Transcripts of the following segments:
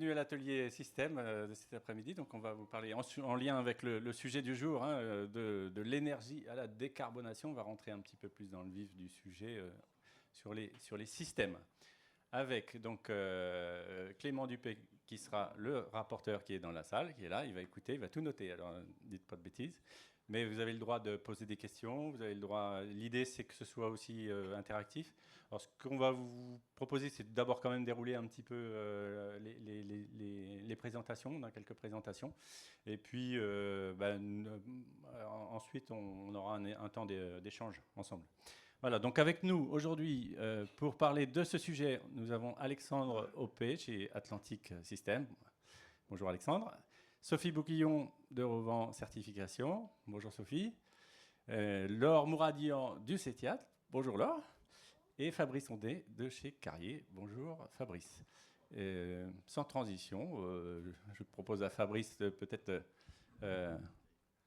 bienvenue à l'atelier système de cet après-midi. Donc on va vous parler en lien avec le sujet du jour, hein, de l'énergie à la décarbonation. On va rentrer un petit peu plus dans le vif du sujet sur les systèmes. Avec donc Clément Dupé qui sera le rapporteur qui est dans la salle, qui est là, il va écouter, il va tout noter, alors dites pas de bêtises. Mais vous avez le droit de poser des questions, vous avez le droit. L'idée, c'est que ce soit aussi interactif. Alors, ce qu'on va vous proposer, c'est d'abord quand même dérouler un petit peu les présentations. On a quelques présentations. Et puis, ensuite, on aura un temps d'échange ensemble. Voilà, donc avec nous aujourd'hui, pour parler de ce sujet, nous avons Alexandre Oppé chez Atlantic Systems. Bonjour Alexandre. Sophie Bouquillon de Rovan Certification. Bonjour Sophie. Laure Mouradian du CETIAT. Bonjour Laure. Et Fabrice Ondé de chez Carrier. Bonjour Fabrice. Sans transition, je propose à Fabrice de peut-être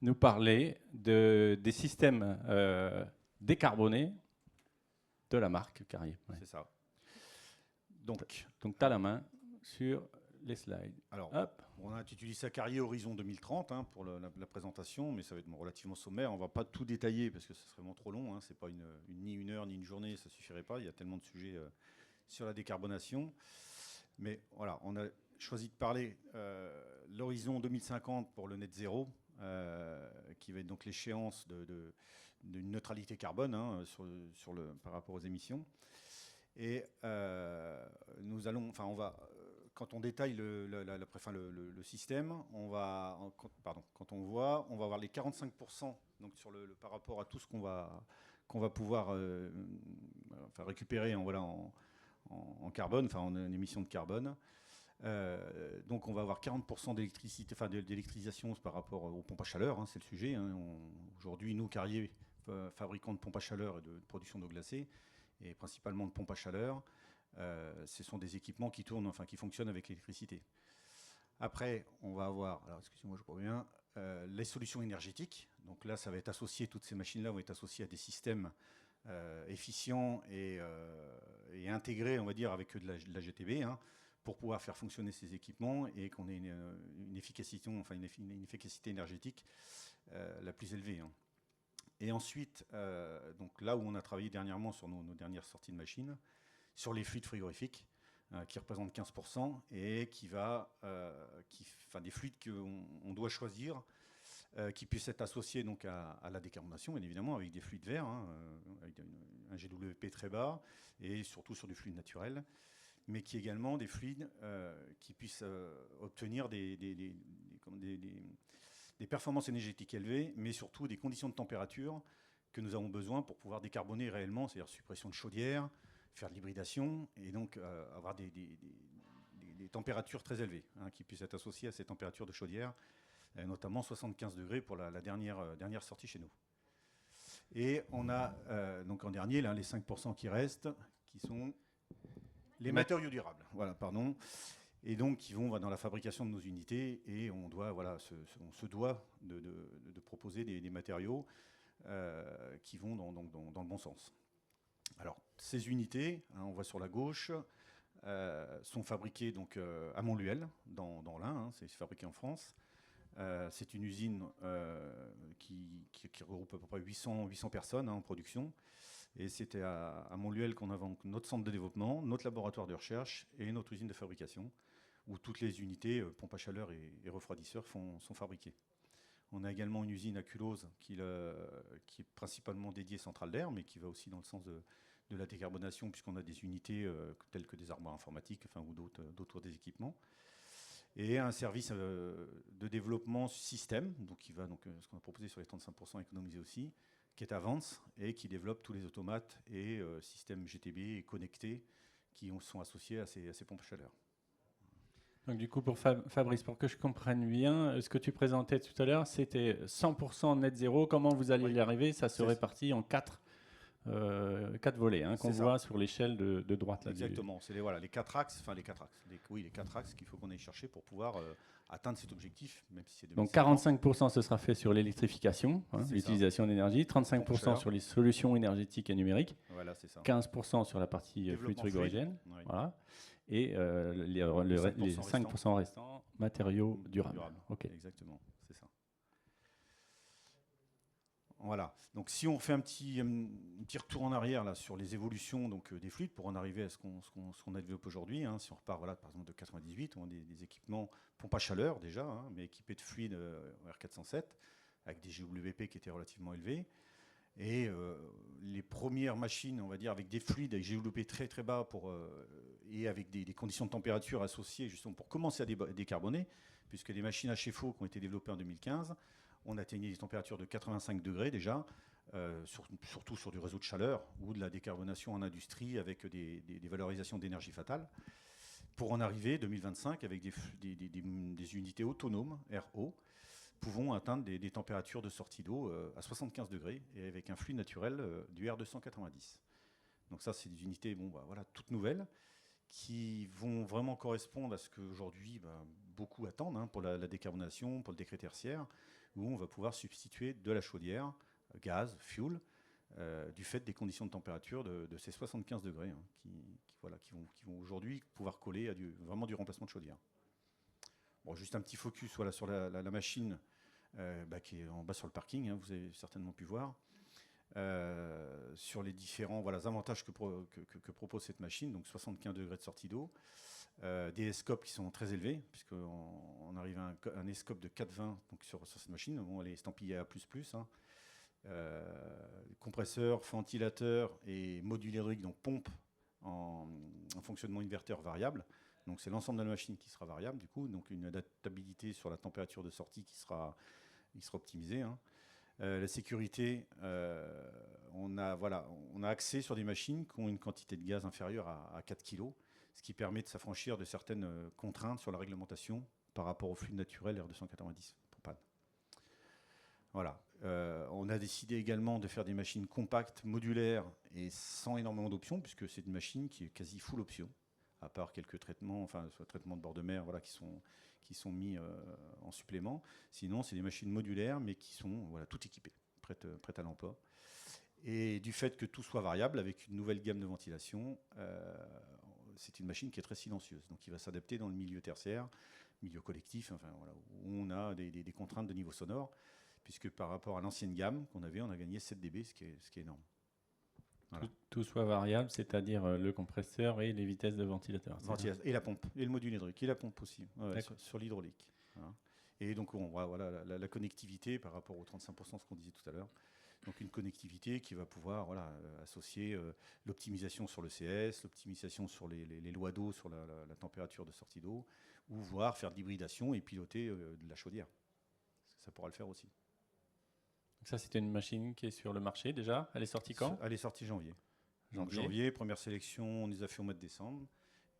nous parler des systèmes décarbonés de la marque Carrier. Ouais. C'est ça. Donc tu as la main sur les slides. Alors, on a intitulé ça Carrier Horizon 2030 pour la présentation, mais ça va être relativement sommaire. On ne va pas tout détailler parce que ce serait vraiment trop long. Ce n'est pas ni une heure ni une journée, ça ne suffirait pas. Il y a tellement de sujets sur la décarbonation. Mais voilà, on a choisi de parler l'horizon 2050 pour le net zéro, qui va être donc l'échéance d'une neutralité carbone par rapport aux émissions. Et quand on détaille le système, quand on va avoir les 45% donc par rapport à tout ce qu'on va pouvoir récupérer en carbone, en émissions de carbone. Donc on va avoir 40% d'électricité, d'électrisation par rapport aux pompes à chaleur, c'est le sujet. Aujourd'hui, nous, Carrier, fabricants de pompes à chaleur et de production d'eau glacée, et principalement de pompes à chaleur, ce sont des équipements qui tournent, qui fonctionnent avec l'électricité. Après, on va avoir, alors excusez-moi, je crois bien, les solutions énergétiques. Donc là, ça va être associé, toutes ces machines-là vont être associées à des systèmes efficients et intégrés, on va dire, avec de la GTB, pour pouvoir faire fonctionner ces équipements et qu'on ait une efficacité, une efficacité énergétique la plus élevée. Et ensuite, donc là où on a travaillé dernièrement sur nos dernières sorties de machines, sur les fluides frigorifiques, qui représentent 15%, et des fluides qu'on doit choisir, qui puissent être associés donc à la décarbonation, bien évidemment, avec des fluides verts, avec un GWP très bas, et surtout sur du fluide naturel, mais qui également des fluides qui puissent obtenir des performances énergétiques élevées, mais surtout des conditions de température que nous avons besoin pour pouvoir décarboner réellement, c'est-à-dire suppression de chaudière, faire de l'hybridation, et donc avoir des températures très élevées, qui puissent être associées à ces températures de chaudière, notamment 75 degrés pour la dernière sortie chez nous. Et on a donc en dernier, là, les 5% qui restent, qui sont les matériaux durables. Voilà, pardon. Et donc, qui vont dans la fabrication de nos unités, et on se doit de proposer des matériaux qui vont dans le bon sens. Alors, ces unités, on voit sur la gauche, sont fabriquées donc, à Montluel, dans l'Ain, c'est fabriqué en France. C'est une usine qui regroupe à peu près 800 personnes en production. Et c'était à Montluel qu'on avait notre centre de développement, notre laboratoire de recherche et notre usine de fabrication, où toutes les unités, pompes à chaleur et refroidisseurs, sont fabriquées. On a également une usine à Culose qui est principalement dédiée centrale d'air, mais qui va aussi dans le sens de la décarbonation, puisqu'on a des unités telles que des armoires informatiques, ou d'autres des équipements. Et un service de développement système, donc qui va ce qu'on a proposé sur les 35% économisés aussi, qui est Avance et qui développe tous les automates et systèmes GTB connectés qui sont associés à ces pompes à chaleur. Donc du coup, pour Fabrice, pour que je comprenne bien, ce que tu présentais tout à l'heure, c'était 100% net zéro. Comment vous alliez y arriver? Ça se répartit en 4 volets qu'on voit sur l'échelle de droite. Là, exactement, c'est les 4 axes, les 4 axes qu'il faut qu'on aille chercher pour pouvoir atteindre cet objectif, même si c'est 2050. Donc 45% ce sera fait sur l'électrification, l'utilisation d'énergie, 35% sur les solutions énergétiques et numériques, voilà, c'est ça. 15% sur la partie fluide frigorigène, oui. voilà. et les 5% restants, matériaux durables. Okay. Exactement, c'est ça. Voilà. Donc si on fait un petit retour en arrière là, sur les évolutions donc, des fluides pour en arriver à ce qu'on a développé aujourd'hui, hein, si on repart voilà, par exemple de 98, on a des équipements pompe à chaleur déjà, hein, mais équipés de fluides R407 avec des GWP qui étaient relativement élevés. Et les premières machines, on va dire, avec des fluides avec GWP très très bas et avec des conditions de température associées justement pour commencer à décarboner, puisque les machines HFO qui ont été développées en 2015, on atteignait des températures de 85 degrés déjà, surtout sur du réseau de chaleur ou de la décarbonation en industrie avec des valorisations d'énergie fatale, pour en arriver 2025 avec des unités autonomes, RO, pouvons atteindre des températures de sortie d'eau à 75 degrés et avec un fluide naturel du R290. Donc ça, c'est des unités voilà, toutes nouvelles qui vont vraiment correspondre à ce qu'aujourd'hui beaucoup attendent hein, pour la décarbonation, pour le décret tertiaire, où on va pouvoir substituer de la chaudière, gaz, fuel, du fait des conditions de température de ces 75 degrés hein, qui vont aujourd'hui pouvoir coller à vraiment du remplacement de chaudière. Bon, juste un petit focus voilà, sur la machine qui est en bas sur le parking, hein, vous avez certainement pu voir. Sur les différents avantages que propose cette machine, donc 75 degrés de sortie d'eau, des escopes qui sont très élevés, puisqu'on arrive à un escope de 4,20 donc sur cette machine, bon, elle est estampillée à A++, hein. Compresseur, ventilateur et module hydraulique, donc pompe en fonctionnement inverteur variable. Donc c'est l'ensemble de la machine qui sera variable, du coup, donc une adaptabilité sur la température de sortie qui sera optimisée, hein. La sécurité, on a accès sur des machines qui ont une quantité de gaz inférieure à 4 kg, ce qui permet de s'affranchir de certaines contraintes sur la réglementation par rapport au flux naturel R290 propane. Voilà. On a décidé également de faire des machines compactes, modulaires et sans énormément d'options, puisque c'est une machine qui est quasi full option, à part quelques traitements, soit traitements de bord de mer, voilà, qui sont mis en supplément. Sinon, c'est des machines modulaires, mais qui sont tout équipées, prêtes à l'emploi. Et du fait que tout soit variable, avec une nouvelle gamme de ventilation, c'est une machine qui est très silencieuse, donc qui va s'adapter dans le milieu tertiaire, milieu collectif, où on a des contraintes de niveau sonore, puisque par rapport à l'ancienne gamme qu'on avait, on a gagné 7 dB, ce qui est énorme. Voilà. Tout soit variable, c'est-à-dire le compresseur et les vitesses de ventilateur. Et la pompe, et le module hydraulique, et la pompe aussi, sur l'hydraulique. Voilà. Et donc, la connectivité par rapport aux 35%, ce qu'on disait tout à l'heure. Donc, une connectivité qui va pouvoir associer l'optimisation sur le CS, l'optimisation sur les lois d'eau, sur la température de sortie d'eau, ou voire faire de l'hybridation et piloter de la chaudière. Ça pourra le faire aussi. Ça, c'était une machine qui est sur le marché déjà. Elle est sortie quand ? Elle est sortie janvier. Janvier, première sélection, on les a fait au mois de décembre.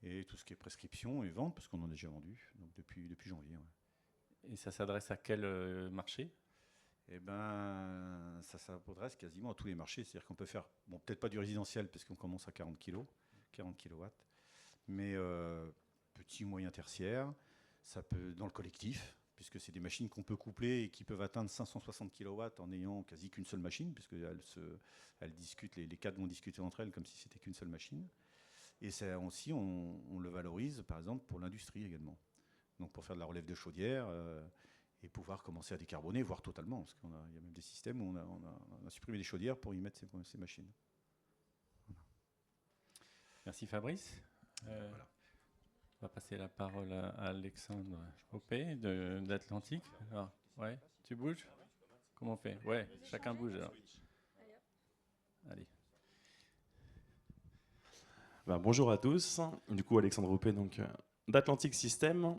Et tout ce qui est prescription et vente, parce qu'on en a déjà vendu donc depuis janvier. Ouais. Et ça s'adresse à quel marché ? Eh ben, ça s'adresse quasiment à tous les marchés. C'est-à-dire qu'on peut faire, peut-être pas du résidentiel, parce qu'on commence à 40 kW, mais petit, moyen, tertiaire. Ça peut dans le collectif, puisque c'est des machines qu'on peut coupler et qui peuvent atteindre 560 kW en n'ayant quasi qu'une seule machine, puisqu'elles discutent, les cadres vont discuter entre elles comme si c'était qu'une seule machine. Et ça aussi, on le valorise, par exemple, pour l'industrie également. Donc pour faire de la relève de chaudière et pouvoir commencer à décarboner, voire totalement, parce qu'il y a même des systèmes où on a supprimé des chaudières pour y mettre ces machines. Voilà. Merci Fabrice. Voilà. On va passer la parole à Alexandre Opé d'Atlantique. Ouais, tu bouges ? Comment on fait ? Ouais, chacun bouge alors. Allez. Bonjour à tous. Du coup, Alexandre Opé, d'Atlantic System.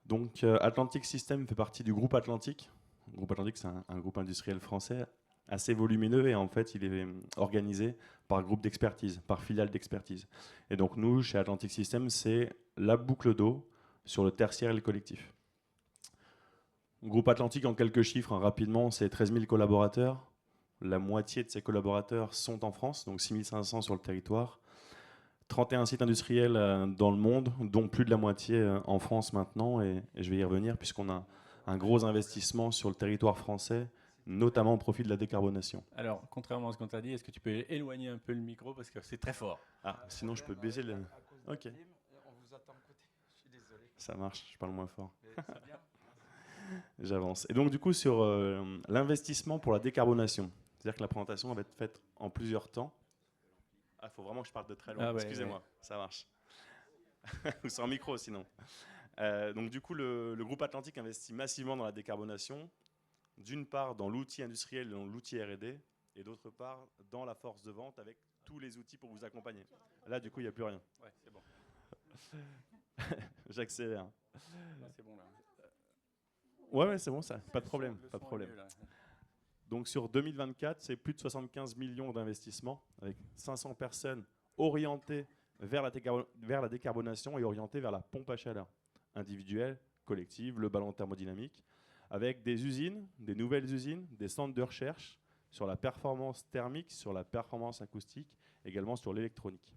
Donc, Atlantic System fait partie du groupe Atlantique. Le groupe Atlantique, c'est un groupe industriel français assez volumineux et en fait, il est organisé par groupe d'expertise, par filiale d'expertise. Et donc, nous, chez Atlantic System, c'est la boucle d'eau sur le tertiaire et le collectif. Le groupe Atlantique, en quelques chiffres, rapidement, c'est 13 000 collaborateurs. La moitié de ces collaborateurs sont en France, donc 6 500 sur le territoire. 31 sites industriels dans le monde, dont plus de la moitié en France maintenant, et je vais y revenir puisqu'on a un gros investissement sur le territoire français, notamment au profit de la décarbonation. Alors, contrairement à ce qu'on t'a dit, est-ce que tu peux éloigner un peu le micro parce que c'est très fort ? Sinon je peux baisser le... Ok. Ça marche, je parle moins fort. J'avance. Et donc, du coup, sur l'investissement pour la décarbonation, c'est-à-dire que la présentation va être faite en plusieurs temps. Ah, il faut vraiment que je parle de très loin. Ah ouais, excusez-moi, ouais. ça marche. Ou sans micro, sinon. Donc, du coup, le groupe Atlantique investit massivement dans la décarbonation, d'une part dans l'outil industriel, dans l'outil R&D, et d'autre part dans la force de vente avec tous les outils pour vous accompagner. Là, du coup, il n'y a plus rien. Ouais, c'est bon. J'accélère. Là, c'est bon, là. Ouais, c'est bon, ça. Pas de problème. Le Pas de son est problème. mieux, là. Donc sur 2024, c'est plus de 75 millions d'investissements avec 500 personnes orientées vers la décarbonation et orientées vers la pompe à chaleur individuelle, collective, le ballon thermodynamique, avec des usines, des nouvelles usines, des centres de recherche sur la performance thermique, sur la performance acoustique, également sur l'électronique.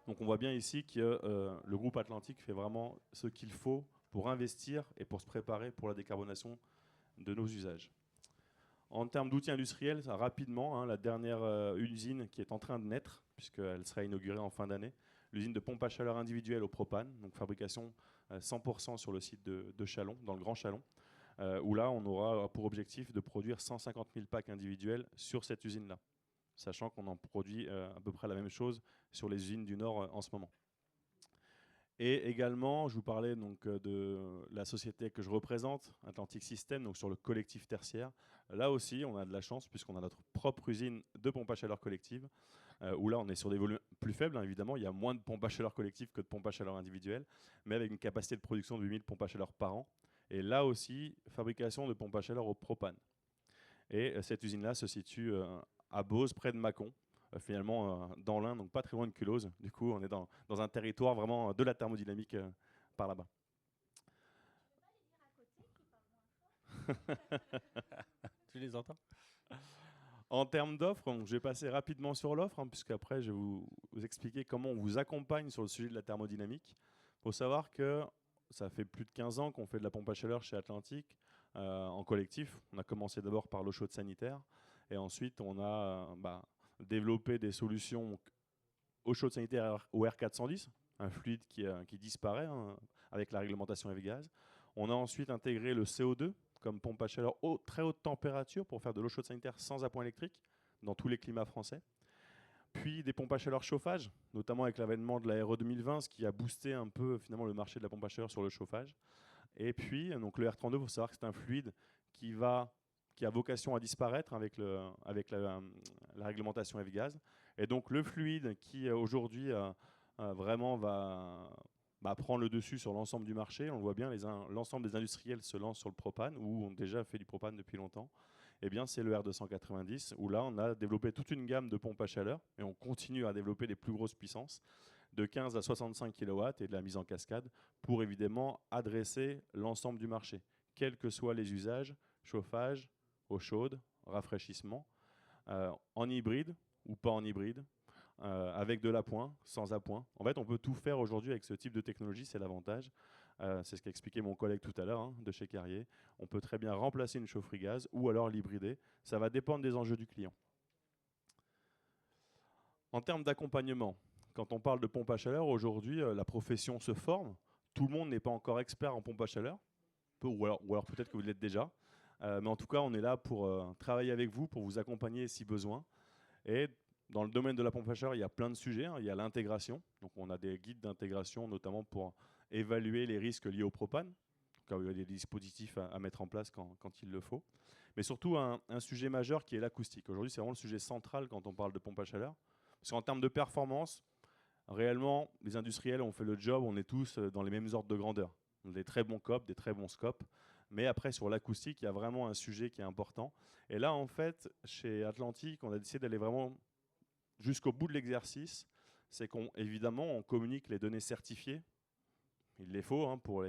Donc on voit bien ici que le groupe Atlantique fait vraiment ce qu'il faut pour investir et pour se préparer pour la décarbonation de nos usages. En termes d'outils industriels, ça, rapidement, la dernière usine qui est en train de naître, puisqu'elle sera inaugurée en fin d'année, l'usine de pompe à chaleur individuelle au propane, donc fabrication 100% sur le site de Châlons, dans le Grand Châlons, où là, on aura pour objectif de produire 150 000 packs individuels sur cette usine-là, sachant qu'on en produit à peu près la même chose sur les usines du Nord en ce moment. Et également, je vous parlais donc de la société que je représente, Atlantic System, donc sur le collectif tertiaire. Là aussi, on a de la chance puisqu'on a notre propre usine de pompe à chaleur collective, où là, on est sur des volumes plus faibles, évidemment. Il y a moins de pompes à chaleur collective que de pompes à chaleur individuelles, mais avec une capacité de production de 8000 pompes à chaleur par an. Et là aussi, fabrication de pompes à chaleur au propane. Et cette usine-là se situe à Beauce, près de Mâcon. Finalement dans l'Ain, donc pas très loin de Culose. Du coup, on est dans un territoire vraiment de la thermodynamique par là-bas. Tu les entends? En termes d'offres, je vais passer rapidement sur l'offre, puisqu'après, je vais vous expliquer comment on vous accompagne sur le sujet de la thermodynamique. Il faut savoir que ça fait plus de 15 ans qu'on fait de la pompe à chaleur chez Atlantique en collectif. On a commencé d'abord par l'eau chaude sanitaire, et ensuite, on a développer des solutions eau chaude sanitaire au R410, un fluide qui disparaît avec la réglementation F-gaz. On a ensuite intégré le CO2 comme pompe à chaleur très haute température pour faire de l'eau chaude sanitaire sans appoint électrique dans tous les climats français. Puis des pompes à chaleur chauffage, notamment avec l'avènement de la RE 2020, ce qui a boosté un peu finalement le marché de la pompe à chaleur sur le chauffage. Et puis donc le R32, il faut savoir que c'est un fluide qui a vocation à disparaître avec la réglementation F-gaz. Et donc le fluide qui aujourd'hui vraiment va prendre le dessus sur l'ensemble du marché, on le voit bien, l'ensemble des industriels se lancent sur le propane, ou ont déjà fait du propane depuis longtemps, eh bien c'est le R290, où là on a développé toute une gamme de pompes à chaleur, et on continue à développer les plus grosses puissances, de 15 à 65 kW et de la mise en cascade, pour évidemment adresser l'ensemble du marché, quels que soient les usages, chauffage, eau chaude, rafraîchissement, en hybride ou pas en hybride, avec de l'appoint, sans appoint. En fait, on peut tout faire aujourd'hui avec ce type de technologie, c'est l'avantage. C'est ce qu'a expliqué mon collègue tout à l'heure de chez Carrier. On peut très bien remplacer une chaufferie gaz ou alors l'hybrider. Ça va dépendre des enjeux du client. En termes d'accompagnement, quand on parle de pompe à chaleur, aujourd'hui, la profession se forme. Tout le monde n'est pas encore expert en pompe à chaleur, ou alors peut-être que vous l'êtes déjà. Mais en tout cas, on est là pour travailler avec vous, pour vous accompagner si besoin. Et dans le domaine de la pompe à chaleur, il y a plein de sujets. Il y a l'intégration. Donc on a des guides d'intégration, notamment pour évaluer les risques liés au propane, quand il y a des dispositifs à mettre en place quand il le faut. Mais surtout un sujet majeur qui est l'acoustique. Aujourd'hui, c'est vraiment le sujet central quand on parle de pompe à chaleur. Parce qu'en termes de performance, réellement, les industriels ont fait le job, on est tous dans les mêmes ordres de grandeur. On a des très bons COP, des très bons scopes. Mais après, sur l'acoustique, il y a vraiment un sujet qui est important. Et là, en fait, chez Atlantique, on a décidé d'aller vraiment jusqu'au bout de l'exercice. C'est qu'évidemment, on communique les données certifiées. Il les faut pour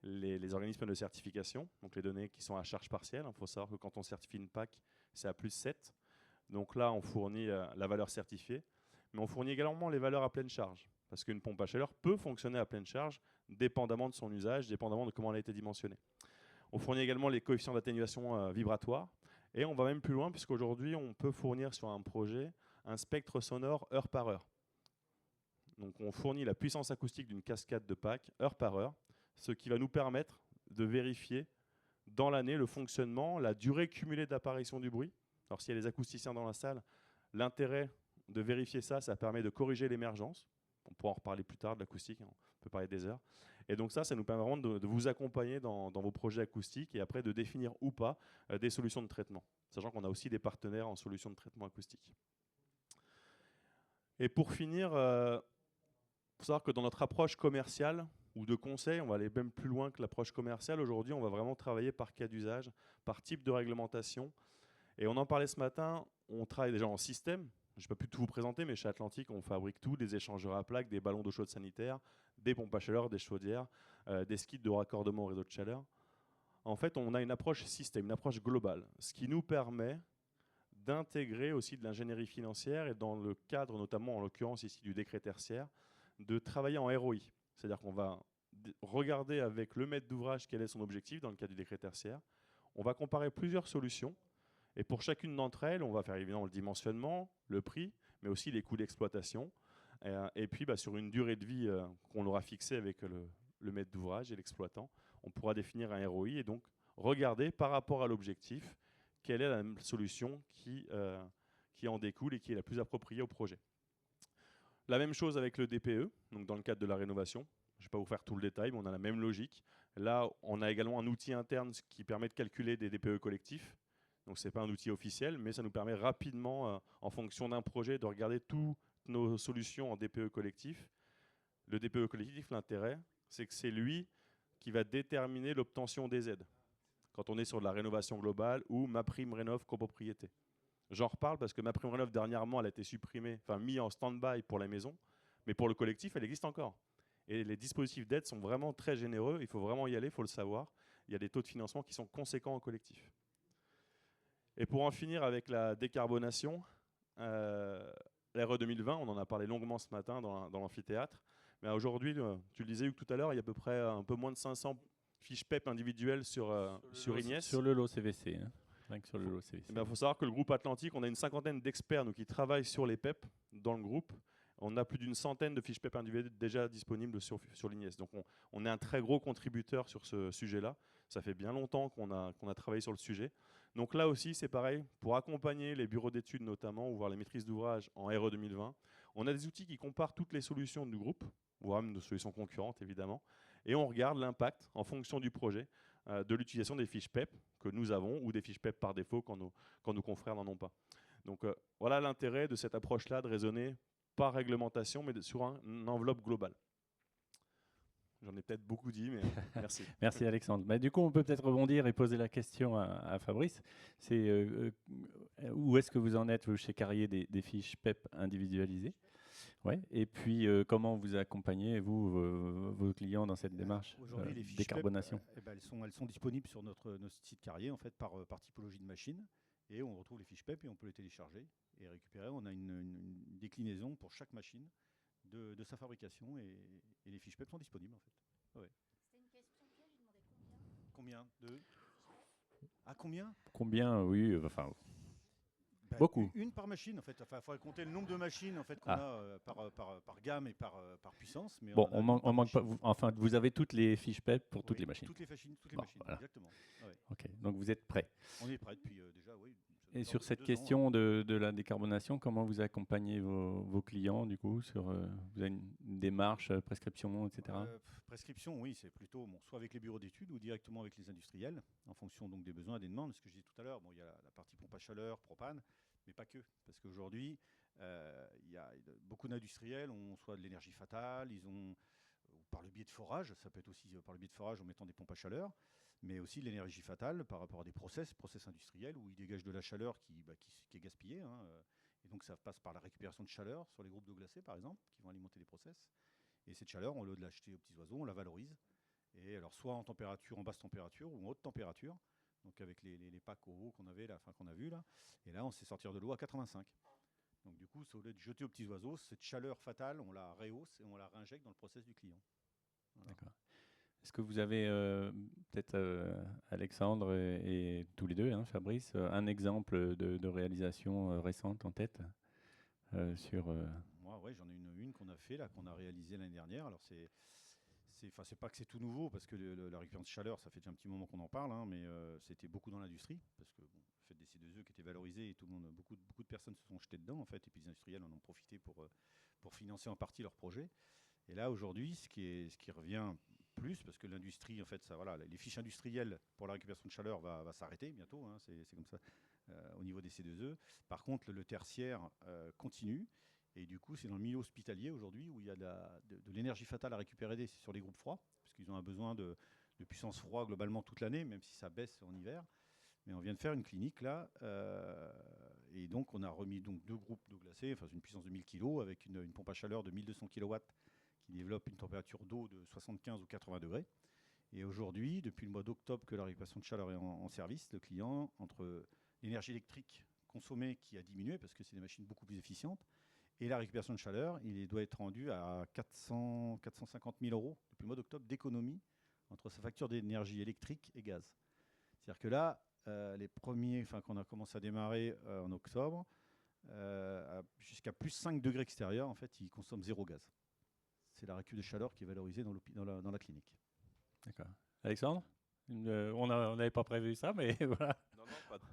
les organismes de certification, donc les données qui sont à charge partielle. Il faut savoir que quand on certifie une PAC, c'est à plus 7. Donc là, on fournit la valeur certifiée, mais on fournit également les valeurs à pleine charge, parce qu'une pompe à chaleur peut fonctionner à pleine charge, dépendamment de son usage, dépendamment de comment elle a été dimensionnée. On fournit également les coefficients d'atténuation vibratoire, et on va même plus loin, puisqu'aujourd'hui, on peut fournir sur un projet un spectre sonore heure par heure. Donc on fournit la puissance acoustique d'une cascade de PAC heure par heure, ce qui va nous permettre de vérifier dans l'année le fonctionnement, la durée cumulée d'apparition du bruit. Alors s'il y a des acousticiens dans la salle, l'intérêt de vérifier ça, ça permet de corriger l'émergence. On pourra en reparler plus tard de l'acoustique, on peut parler des heures. Et donc ça nous permet vraiment de vous accompagner dans vos projets acoustiques et après de définir ou pas des solutions de traitement, sachant qu'on a aussi des partenaires en solutions de traitement acoustique. Et pour finir, il faut savoir que dans notre approche commerciale ou de conseil, on va aller même plus loin que l'approche commerciale. Aujourd'hui, on va vraiment travailler par cas d'usage, par type de réglementation. Et on en parlait ce matin, on travaille déjà en système. Je n'ai pas pu tout vous présenter, mais chez Atlantic, on fabrique tout, des échangeurs à plaques, des ballons d'eau chaude sanitaire, des pompes à chaleur, des chaudières, des skis de raccordement au réseau de chaleur. En fait, on a une approche système, une approche globale, ce qui nous permet d'intégrer aussi de l'ingénierie financière et dans le cadre, notamment en l'occurrence ici du décret tertiaire, de travailler en ROI. C'est-à-dire qu'on va regarder avec le maître d'ouvrage quel est son objectif dans le cadre du décret tertiaire. On va comparer plusieurs solutions. Et pour chacune d'entre elles, on va faire évidemment le dimensionnement, le prix, mais aussi les coûts d'exploitation. Et puis, sur une durée de vie qu'on aura fixée avec le maître d'ouvrage et l'exploitant, on pourra définir un ROI et donc regarder par rapport à l'objectif quelle est la solution qui en découle et qui est la plus appropriée au projet. La même chose avec le DPE, donc dans le cadre de la rénovation. Je ne vais pas vous faire tout le détail, mais on a la même logique. Là, on a également un outil interne qui permet de calculer des DPE collectifs. Donc ce n'est pas un outil officiel, mais ça nous permet rapidement, en fonction d'un projet, de regarder toutes nos solutions en DPE collectif. Le DPE collectif, l'intérêt, c'est que c'est lui qui va déterminer l'obtention des aides. Quand on est sur de la rénovation globale ou MaPrimeRénov' copropriété. J'en reparle parce que MaPrimeRénov' dernièrement, elle a été supprimée, enfin mise en stand-by pour la maison, mais pour le collectif, elle existe encore. Et les dispositifs d'aide sont vraiment très généreux, il faut vraiment y aller, il faut le savoir. Il y a des taux de financement qui sont conséquents en collectif. Et pour en finir avec la décarbonation, l'RE 2020, on en a parlé longuement ce matin dans l'amphithéâtre, mais aujourd'hui, tu le disais Hugues tout à l'heure, il y a à peu près un peu moins de 500 fiches PEP individuelles sur Ignies. Sur le lot CVC. Hein. Rien que sur le lot CVC. Il faut savoir que le groupe Atlantic, on a une cinquantaine d'experts qui travaillent sur les PEP dans le groupe. On a plus d'une centaine de fiches PEP individuelles déjà disponibles sur l'Ignies. Donc on est un très gros contributeur sur ce sujet-là. Ça fait bien longtemps qu'on a travaillé sur le sujet. Donc là aussi, c'est pareil, pour accompagner les bureaux d'études notamment, ou voir les maîtrises d'ouvrage en RE 2020, on a des outils qui comparent toutes les solutions du groupe, voire même de solutions concurrentes évidemment, et on regarde l'impact en fonction du projet de l'utilisation des fiches PEP que nous avons, ou des fiches PEP par défaut quand nos confrères n'en ont pas. Donc voilà l'intérêt de cette approche-là, de raisonner pas réglementation, mais sur une enveloppe globale. J'en ai peut-être beaucoup dit, mais merci. Merci Alexandre. Mais du coup, on peut peut-être rebondir et poser la question à Fabrice. C'est où est-ce que vous en êtes chez Carrier des fiches PEP individualisées? Ouais. Et puis, comment vous accompagnez, vous, vos clients dans cette démarche Aujourd'hui, les fiches décarbonation PEP, elles sont disponibles sur notre site Carrier en fait, par typologie de machine. Et on retrouve les fiches PEP et on peut les télécharger et récupérer. On a une déclinaison pour chaque machine de sa fabrication et les fiches PEP sont disponibles en fait. Ouais. C'était une question piège, je demandais Combien de combien Combien, oui, enfin... Beaucoup. Une par machine en fait. Enfin, il faudrait compter le nombre de machines en fait qu'on a par gamme et par puissance. Mais bon, on manque pas. Enfin, vous avez toutes les fiches PEP pour toutes les machines. Toutes les machines, voilà. Exactement. Ouais. Ok, donc vous êtes prêts. On est prêts depuis déjà, oui. Et sur cette question de la décarbonation, comment vous accompagnez vos clients du coup sur vous avez une démarche, prescription, etc. Prescription, oui, c'est plutôt soit avec les bureaux d'études ou directement avec les industriels, en fonction donc des besoins et des demandes. Ce que je disais tout à l'heure, il y a la partie pompe à chaleur, propane, mais pas que, parce qu'aujourd'hui, il y a beaucoup d'industriels ont soit de l'énergie fatale, ils ont par le biais de forage, ça peut être aussi par le biais de forage en mettant des pompes à chaleur, mais aussi de l'énergie fatale par rapport à des process industriels où ils dégagent de la chaleur qui est gaspillée. Hein, et donc ça passe par la récupération de chaleur sur les groupes d'eau glacée, par exemple, qui vont alimenter les process. Et cette chaleur, au lieu de l'acheter aux petits oiseaux, on la valorise. Et alors soit en basse température ou en haute température, donc avec les packs au haut qu'on avait, qu'on a vu là. Et là, on sait sortir de l'eau à 85. Donc du coup, au lieu de jeter aux petits oiseaux, cette chaleur fatale, on la rehausse et on la réinjecte dans le process du client. Voilà. D'accord. Est-ce que vous avez peut-être Alexandre et tous les deux, hein, Fabrice, un exemple de réalisation récente en tête sur Moi, ouais, j'en ai une qu'on a fait là, qu'on a réalisée l'année dernière. Alors c'est pas que c'est tout nouveau, parce que la récupération de chaleur, ça fait déjà un petit moment qu'on en parle, hein, mais c'était beaucoup dans l'industrie, parce que bon, le fait des C2E qui étaient valorisés, et tout le monde, beaucoup de personnes se sont jetées dedans, en fait, et puis les industriels en ont profité pour financer en partie leurs projets. Et là, aujourd'hui, ce qui revient plus, parce que l'industrie, en fait, ça, voilà, les fiches industrielles pour la récupération de chaleur va s'arrêter bientôt, hein, c'est comme ça au niveau des C2E. Par contre, le tertiaire continue. Et du coup, c'est dans le milieu hospitalier aujourd'hui où il y a de l'énergie fatale à récupérer sur les groupes froids, parce qu'ils ont un besoin de puissance froid globalement toute l'année, même si ça baisse en hiver. Mais on vient de faire une clinique là, et donc on a remis donc 2 groupes d'eau glacée, enfin une puissance de 1000 kg avec une pompe à chaleur de 1200 kW qui développe une température d'eau de 75 ou 80 degrés. Et aujourd'hui, depuis le mois d'octobre que la récupération de chaleur est en service, le client, entre l'énergie électrique consommée qui a diminué parce que c'est des machines beaucoup plus efficientes, et la récupération de chaleur, il doit être rendu à 450 000 euros depuis le mois d'octobre d'économie entre sa facture d'énergie électrique et gaz. C'est-à-dire que là, les premiers, qu'on a commencé à démarrer en octobre, jusqu'à plus 5 degrés extérieurs, en fait, ils consomment 0 gaz. C'est la récup de chaleur qui est valorisée dans la clinique. D'accord. Alexandre, on n'avait pas prévu ça, mais voilà. Non,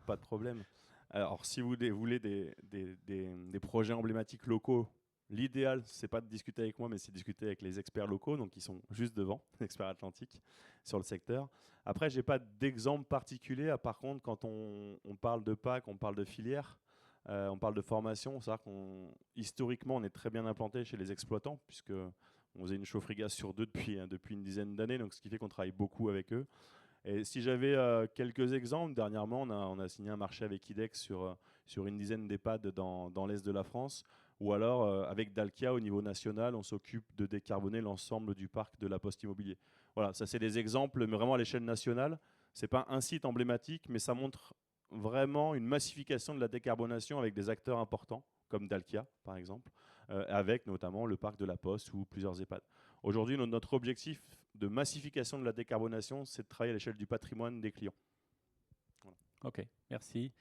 pas de problème. Alors, si vous voulez des projets emblématiques locaux, l'idéal, c'est pas de discuter avec moi, mais c'est de discuter avec les experts locaux, donc ils sont juste devant, experts atlantiques, sur le secteur. Après, j'ai pas d'exemple particulier. Par contre, quand on parle de PAC, on parle de filière, on parle de formation. C'est-à-dire historiquement, on est très bien implanté chez les exploitants, puisque on faisait une chaufferie gaz sur 2 depuis une dizaine d'années, donc ce qui fait qu'on travaille beaucoup avec eux. Et si j'avais quelques exemples, dernièrement, on a signé un marché avec IDEX sur une dizaine d'EHPAD dans l'Est de la France, ou alors avec Dalkia au niveau national, on s'occupe de décarboner l'ensemble du parc de la Poste Immobilier. Voilà, ça c'est des exemples, mais vraiment à l'échelle nationale. Ce n'est pas un site emblématique, mais ça montre vraiment une massification de la décarbonation avec des acteurs importants, comme Dalkia par exemple, avec notamment le parc de la Poste ou plusieurs EHPAD. Aujourd'hui, notre objectif de massification de la décarbonation, c'est de travailler à l'échelle du patrimoine des clients. Voilà. Ok, merci.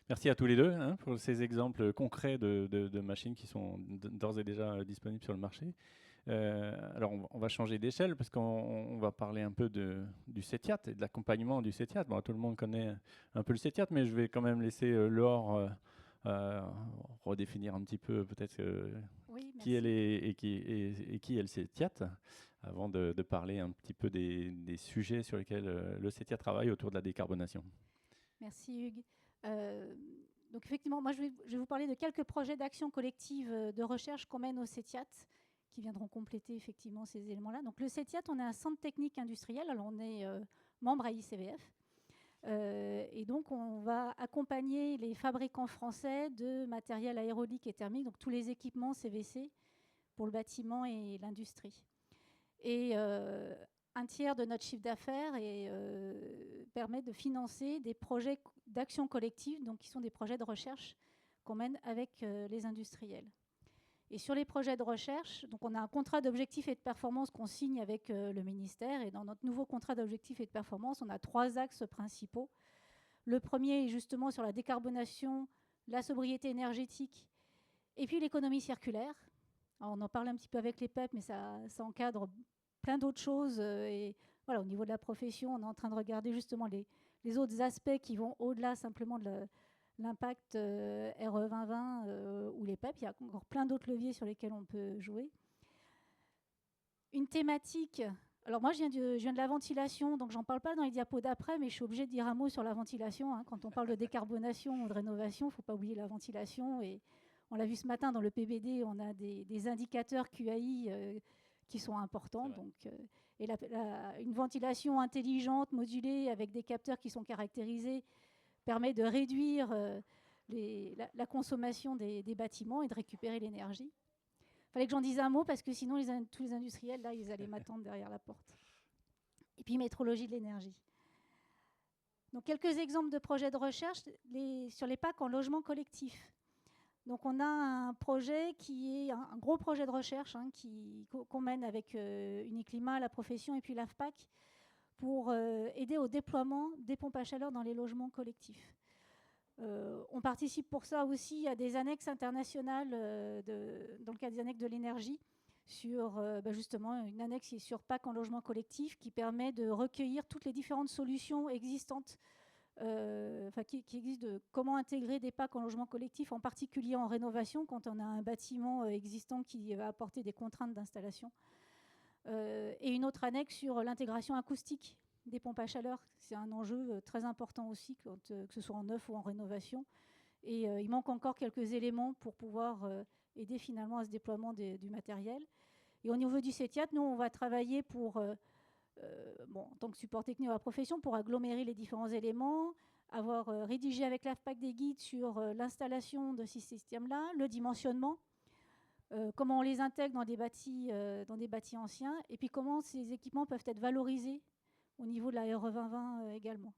Merci à tous les deux pour ces exemples concrets de machines qui sont d'ores et déjà disponibles sur le marché. Alors, on va changer d'échelle parce qu'on va parler un peu du CETIAT et de l'accompagnement du CETIAT. Bon, tout le monde connaît un peu le CETIAT, mais je vais quand même laisser Laure redéfinir un petit peu peut-être Oui, qui elle est et qui est le CETIAT avant de parler un petit peu des sujets sur lesquels le CETIAT travaille autour de la décarbonation. Merci Hugues. Donc effectivement, moi je vais vous parler de quelques projets d'action collective de recherche qu'on mène au CETIAT qui viendront compléter effectivement ces éléments-là. Donc le CETIAT, on est un centre technique industriel, alors on est membre à ICVF. Et donc on va accompagner les fabricants français de matériel aérolique et thermique, donc tous les équipements CVC pour le bâtiment et l'industrie. Et un tiers de notre chiffre d'affaires permet de financer des projets d'action collective, donc qui sont des projets de recherche qu'on mène avec les industriels. Et sur les projets de recherche, donc on a un contrat d'objectifs et de performance qu'on signe avec le ministère. Et dans notre nouveau contrat d'objectifs et de performance, on a 3 axes principaux. Le premier est justement sur la décarbonation, la sobriété énergétique et puis l'économie circulaire. Alors on en parle un petit peu avec les PEP, mais ça encadre plein d'autres choses. Et voilà, au niveau de la profession, on est en train de regarder justement les autres aspects qui vont au-delà simplement de l'impact RE 2020 ou les PEP. Il y a encore plein d'autres leviers sur lesquels on peut jouer. Une thématique. Alors moi, je viens de la ventilation, donc j'en parle pas dans les diapos d'après, mais je suis obligée de dire un mot sur la ventilation. Quand on parle de décarbonation ou de rénovation, il ne faut pas oublier la ventilation. Et on l'a vu ce matin dans le PBD, on a des indicateurs QAI qui sont importants. Donc, une ventilation intelligente, modulée, avec des capteurs qui sont caractérisés, permet de réduire la consommation des bâtiments et de récupérer l'énergie. Il fallait que j'en dise un mot parce que sinon tous les industriels, là, ils allaient m'attendre derrière la porte. Et puis métrologie de l'énergie. Donc quelques exemples de projets de recherche sur les PAC en logement collectif. Donc on a un projet qui est un gros projet de recherche qu'on mène avec Uniclimat, la profession et puis l'AFPAC pour aider au déploiement des pompes à chaleur dans les logements collectifs. On participe pour ça aussi à des annexes internationales dans le cadre des annexes de l'énergie sur justement une annexe qui est sur PAC en logement collectif, qui permet de recueillir toutes les différentes solutions existantes, qui existent, de comment intégrer des PAC en logement collectif, en particulier en rénovation, quand on a un bâtiment existant qui va apporter des contraintes d'installation. Et une autre annexe sur l'intégration acoustique des pompes à chaleur. C'est un enjeu très important aussi, que ce soit en neuf ou en rénovation. Et il manque encore quelques éléments pour pouvoir aider finalement à ce déploiement du matériel. Et au niveau du CETIAT, nous, on va travailler pour, en tant que support technique de la profession, pour agglomérer les différents éléments, avoir rédigé avec l'AFPAC des guides sur l'installation de ces systèmes-là, le dimensionnement, comment on les intègre dans des bâtis anciens, et puis comment ces équipements peuvent être valorisés au niveau de la RE 2020 également.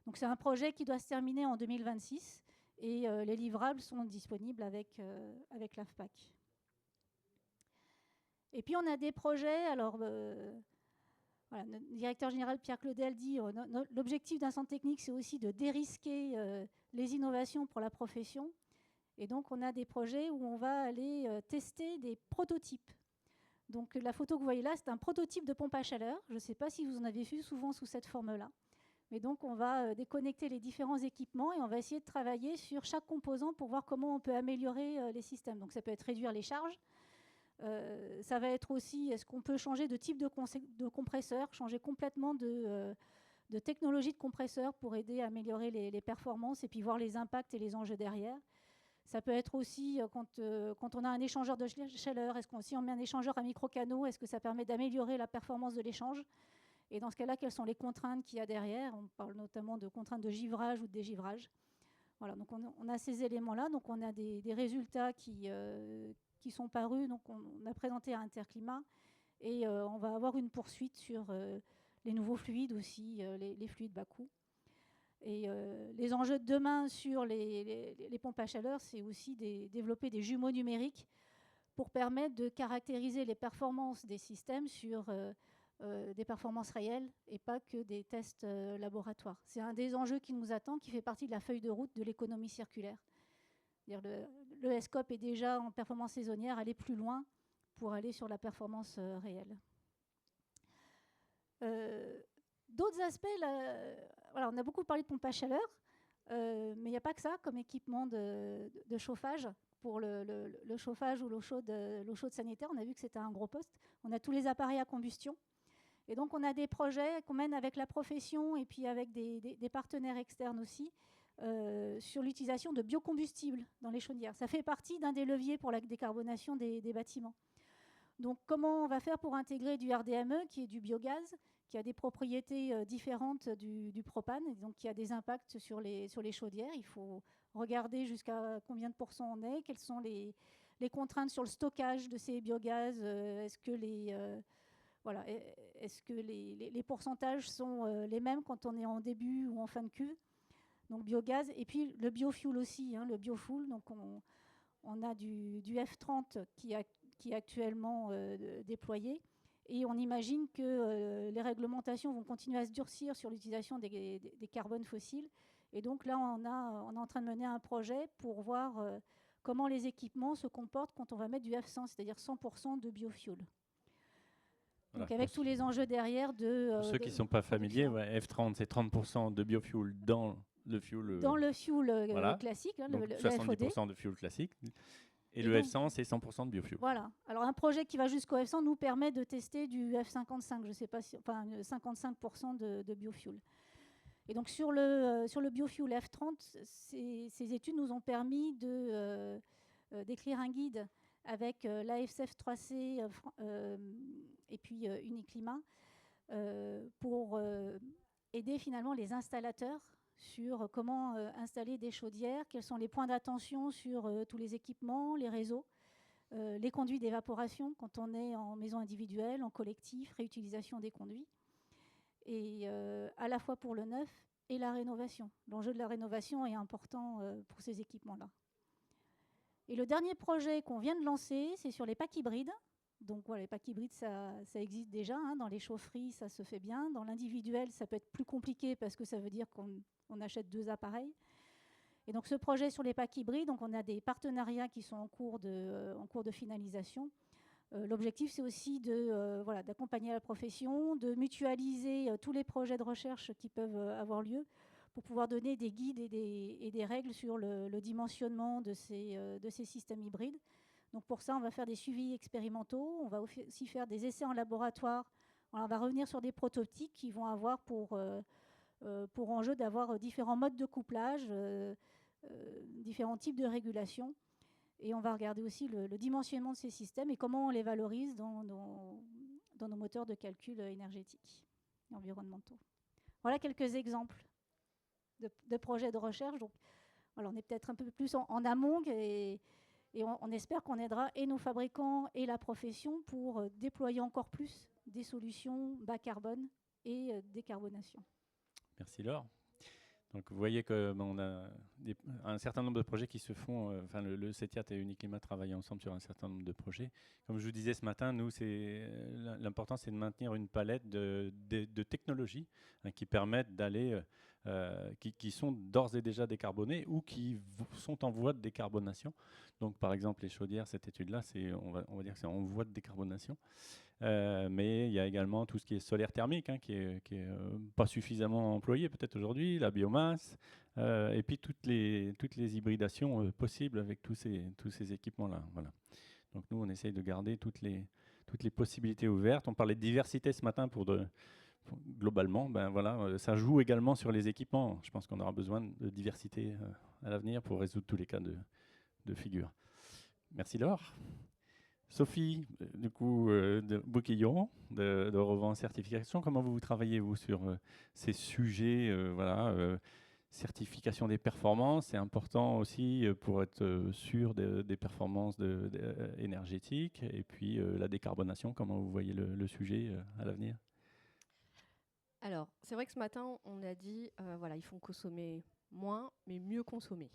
Donc c'est un projet qui doit se terminer en 2026, et les livrables sont disponibles avec l'AFPAC. Et puis on a des projets, alors voilà, notre directeur général Pierre Claudel dit l'objectif d'un centre technique, c'est aussi de dérisquer les innovations pour la profession. Et donc on a des projets où on va aller tester des prototypes. Donc la photo que vous voyez là, c'est un prototype de pompe à chaleur. Je ne sais pas si vous en avez vu souvent sous cette forme-là. Mais donc on va déconnecter les différents équipements et on va essayer de travailler sur chaque composant pour voir comment on peut améliorer les systèmes. Donc ça peut être réduire les charges. Ça va être aussi, est-ce qu'on peut changer de type de compresseur, changer complètement de technologie de compresseur pour aider à améliorer les performances et puis voir les impacts et les enjeux derrière. Ça peut être aussi quand on a un échangeur de chaleur, si on met un échangeur à micro-canaux, est-ce que ça permet d'améliorer la performance de l'échange? Et dans ce cas-là, quelles sont les contraintes qu'il y a derrière? On parle notamment de contraintes de givrage ou de dégivrage. Voilà, donc on a ces éléments-là. Donc on a des résultats qui sont parus. Donc on a présenté à Interclimat et on va avoir une poursuite sur les nouveaux fluides aussi, les fluides bas coût. Et les enjeux de demain sur les pompes à chaleur, c'est aussi développer des jumeaux numériques pour permettre de caractériser les performances des systèmes sur des performances réelles et pas que des tests laboratoires. C'est un des enjeux qui nous attend, qui fait partie de la feuille de route de l'économie circulaire. Le ESCOP est déjà en performance saisonnière, aller plus loin pour aller sur la performance réelle. D'autres aspects, voilà, on a beaucoup parlé de pompe à chaleur, mais il n'y a pas que ça comme équipement de chauffage. Pour le chauffage ou l'eau chaude sanitaire, on a vu que c'était un gros poste. On a tous les appareils à combustion. Et donc, on a des projets qu'on mène avec la profession et puis avec des partenaires externes aussi sur l'utilisation de biocombustibles dans les chaudières. Ça fait partie d'un des leviers pour la décarbonation des bâtiments. Donc, comment on va faire pour intégrer du RDME, qui est du biogaz, qui a des propriétés différentes du propane, et donc qui a des impacts sur les chaudières. Il faut regarder jusqu'à combien de pourcents on est, quelles sont les contraintes sur le stockage de ces biogaz, est-ce que les pourcentages sont les mêmes quand on est en début ou en fin de cuve. Donc biogaz, et puis le biofuel aussi, le biofuel. Donc on a du F30 qui est actuellement déployé. Et on imagine que les réglementations vont continuer à se durcir sur l'utilisation des carbones fossiles. Et donc là, on est en train de mener un projet pour voir comment les équipements se comportent quand on va mettre du F100, c'est-à-dire 100% de biofuel. Voilà, donc avec tous les enjeux derrière pour ceux qui ne sont pas familiers, F30, c'est 30% de biofuel dans le fuel. Dans le fuel voilà. Classique, donc le 70% de fuel classique. Et le donc, F100, c'est 100% de biofuel. Voilà. Alors, un projet qui va jusqu'au F100 nous permet de tester du F55, je ne sais pas si, enfin, 55% de biofuel. Et donc, sur le biofuel F30, ces études nous ont permis d'écrire un guide avec l'AFCF 3C et puis Uniclimat pour aider finalement les installateurs sur comment installer des chaudières, quels sont les points d'attention sur tous les équipements, les réseaux, les conduits d'évaporation quand on est en maison individuelle, en collectif, réutilisation des conduits, et à la fois pour le neuf et la rénovation. L'enjeu de la rénovation est important pour ces équipements-là. Et le dernier projet qu'on vient de lancer, c'est sur les packs hybrides. Donc voilà, les packs hybrides, ça existe déjà. Dans les chaufferies, ça se fait bien. Dans l'individuel, ça peut être plus compliqué parce que ça veut dire qu'on achète 2 appareils. Et donc ce projet sur les packs hybrides, donc on a des partenariats qui sont en cours de finalisation L'objectif, c'est aussi d'accompagner la profession, de mutualiser tous les projets de recherche qui peuvent avoir lieu pour pouvoir donner des guides et des règles sur le dimensionnement de ces systèmes hybrides. Donc pour ça, on va faire des suivis expérimentaux, on va aussi faire des essais en laboratoire. Alors, on va revenir sur des prototypes qui vont avoir pour enjeu d'avoir différents modes de couplage, différents types de régulation. Et on va regarder aussi le dimensionnement de ces systèmes et comment on les valorise dans nos moteurs de calcul énergétiques et environnementaux. Voilà quelques exemples de projets de recherche. Donc, voilà, on est peut-être un peu plus en amont et on espère qu'on aidera et nos fabricants et la profession pour déployer encore plus des solutions bas carbone et décarbonation. Merci Laure. Donc vous voyez qu'on a un certain nombre de projets qui se font, le CETIAT et Uniclimat travaillent ensemble sur un certain nombre de projets. Comme je vous disais ce matin, nous, l'important c'est de maintenir une palette de technologies qui permettent d'aller, qui sont d'ores et déjà décarbonées ou qui sont en voie de décarbonation. Donc par exemple les chaudières, cette étude-là, on va dire que c'est en voie de décarbonation. Mais il y a également tout ce qui est solaire thermique, qui est pas suffisamment employé peut-être aujourd'hui, la biomasse, et puis toutes les hybridations possibles avec tous ces équipements-là. Voilà. Donc nous, on essaye de garder toutes les possibilités ouvertes. On parlait de diversité ce matin globalement, ça joue également sur les équipements. Je pense qu'on aura besoin de diversité à l'avenir pour résoudre tous les cas de figure. Merci Laure. Sophie, du coup, de Bouquillon, de Revent Certification, comment vous travaillez, vous, sur ces sujets certification des performances, c'est important aussi pour être sûr des performances énergétiques, et puis la décarbonation, comment vous voyez le sujet à l'avenir? Alors, c'est vrai que ce matin, on a dit, il faut consommer moins, mais mieux consommer.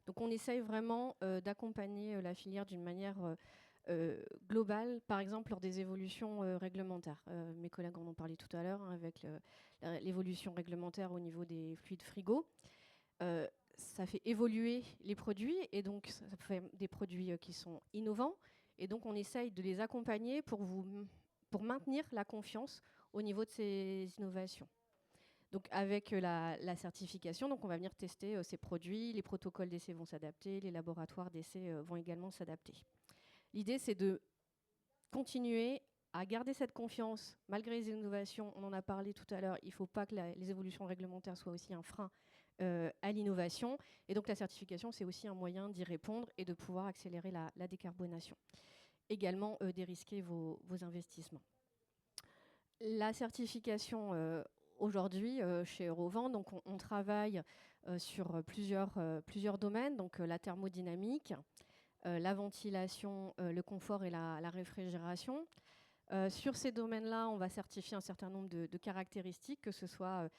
Donc, on essaye vraiment d'accompagner la filière d'une manière globale, par exemple lors des évolutions réglementaires. Mes collègues en ont parlé tout à l'heure, avec l'évolution réglementaire au niveau des fluides frigo. Ça fait évoluer les produits, et donc ça fait des produits qui sont innovants, et donc on essaye de les accompagner pour maintenir la confiance au niveau de ces innovations. Donc avec la certification, donc on va venir tester ces produits, les protocoles d'essai vont s'adapter, les laboratoires d'essai vont également s'adapter. L'idée, c'est de continuer à garder cette confiance malgré les innovations. On en a parlé tout à l'heure, il ne faut pas que les évolutions réglementaires soient aussi un frein à l'innovation. Et donc la certification, c'est aussi un moyen d'y répondre et de pouvoir accélérer la décarbonation. Également, dérisquer vos investissements. La certification, aujourd'hui, chez Revent, donc on travaille sur plusieurs domaines, donc la thermodynamique, la ventilation, le confort et la réfrigération. Sur ces domaines-là, on va certifier un certain nombre de caractéristiques, que ce soit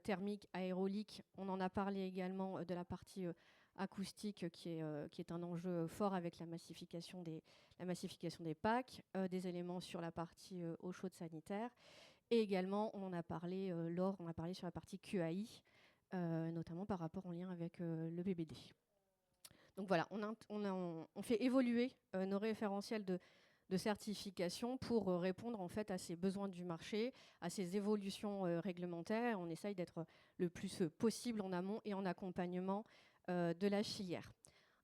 thermique, aérolique. On en a parlé également de la partie acoustique qui est un enjeu fort avec la massification des packs, des éléments sur la partie eau chaude sanitaire. Et également, on en a parlé, Laure, on a parlé sur la partie QAI, notamment par rapport en lien avec le BBD. Donc voilà, on fait évoluer nos référentiels de certification pour répondre en fait à ces besoins du marché, à ces évolutions réglementaires. On essaye d'être le plus possible en amont et en accompagnement de la filière.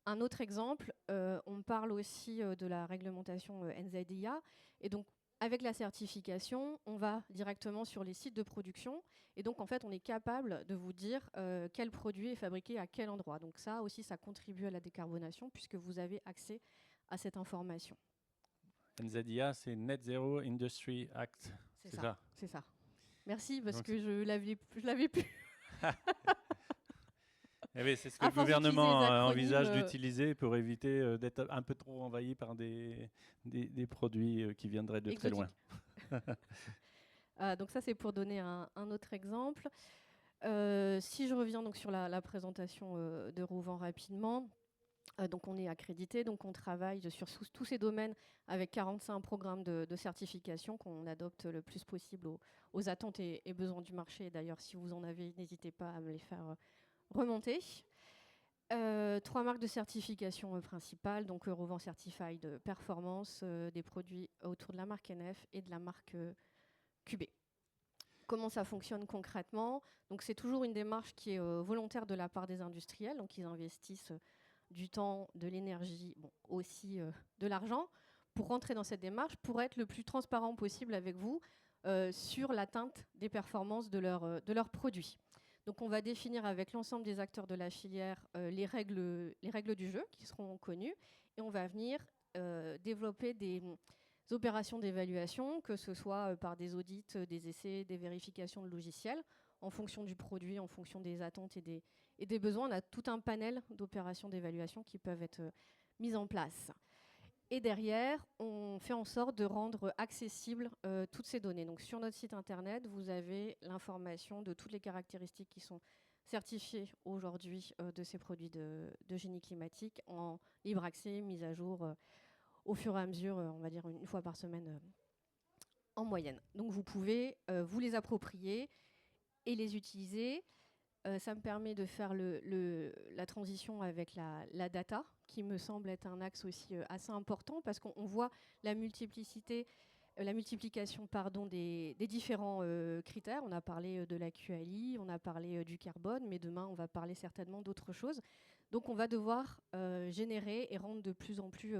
Un autre exemple, on parle aussi de la réglementation NZIA. Et donc, avec la certification, on va directement sur les sites de production. Et donc, en fait, on est capable de vous dire quel produit est fabriqué à quel endroit. Donc ça aussi, ça contribue à la décarbonation puisque vous avez accès à cette information. NZIA, c'est Net Zero Industry Act. C'est ça. C'est ça. Merci, parce Donc, que je l'avais plus. Eh bien, c'est ce que le gouvernement envisage d'utiliser pour éviter d'être un peu trop envahi par des produits qui viendraient de très loin. Donc ça, c'est pour donner un autre exemple. Si je reviens donc sur la présentation de Revent rapidement, donc on est accrédité, donc on travaille sur tous ces domaines avec 45 programmes de certification qu'on adopte le plus possible aux attentes et besoins du marché. D'ailleurs, si vous en avez, n'hésitez pas à me les faire remonter. 3 marques de certification principales, donc Eurovent Certified Performance, des produits autour de la marque NF et de la marque QB. Comment ça fonctionne concrètement? Donc c'est toujours une démarche qui est volontaire de la part des industriels, donc ils investissent du temps, de l'énergie, bon, aussi de l'argent pour rentrer dans cette démarche, pour être le plus transparent possible avec vous sur l'atteinte des performances de leurs produits. Donc on va définir avec l'ensemble des acteurs de la filière les règles du jeu qui seront connues, et on va venir développer des opérations d'évaluation, que ce soit par des audits, des essais, des vérifications de logiciels, en fonction du produit, en fonction des attentes et des besoins. On a tout un panel d'opérations d'évaluation qui peuvent être mises en place. Et derrière, on fait en sorte de rendre accessibles toutes ces données. Donc sur notre site internet, vous avez l'information de toutes les caractéristiques qui sont certifiées aujourd'hui de ces produits de génie climatique en libre accès, mise à jour au fur et à mesure, on va dire une fois par semaine en moyenne. Donc vous pouvez vous les approprier et les utiliser. Ça me permet de faire la transition avec la data, qui me semble être un axe aussi assez important, parce qu'on voit la multiplication des différents critères. On a parlé de la QAI, on a parlé du carbone, mais demain on va parler certainement d'autres choses. Donc on va devoir générer et rendre de plus en plus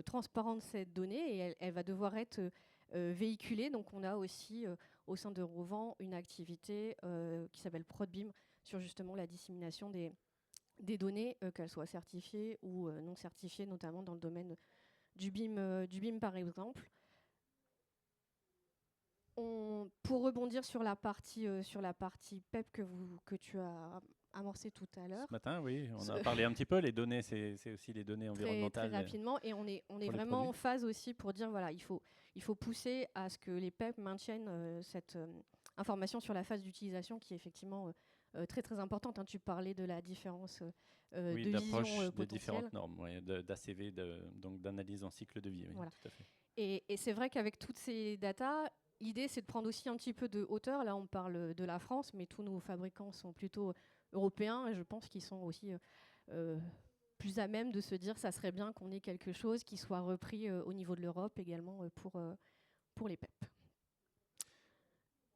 transparente cette donnée, et elle va devoir être véhiculée. Donc on a aussi au sein de Eurovent une activité qui s'appelle ProdBIM, sur justement la dissémination des données, qu'elles soient certifiées ou non certifiées, notamment dans le domaine du BIM par exemple. Pour rebondir sur la partie PEP que tu as amorcé tout à l'heure. Ce matin, oui, on a parlé un petit peu. Les données, c'est aussi les données environnementales. Très rapidement, et on est vraiment en phase aussi pour dire, voilà, il faut pousser à ce que les PEP maintiennent cette information sur la phase d'utilisation, qui est effectivement très très importante. Hein. Tu parlais de la différence de vision potentielle. Des différentes normes, d'ACV, donc d'analyse en cycle de vie. Oui, voilà. tout à fait. Et c'est vrai qu'avec toutes ces datas, l'idée c'est de prendre aussi un petit peu de hauteur. Là, on parle de la France, mais tous nos fabricants sont plutôt européens, et je pense qu'ils sont aussi plus à même de se dire ça serait bien qu'on ait quelque chose qui soit repris au niveau de l'Europe également pour les PEP.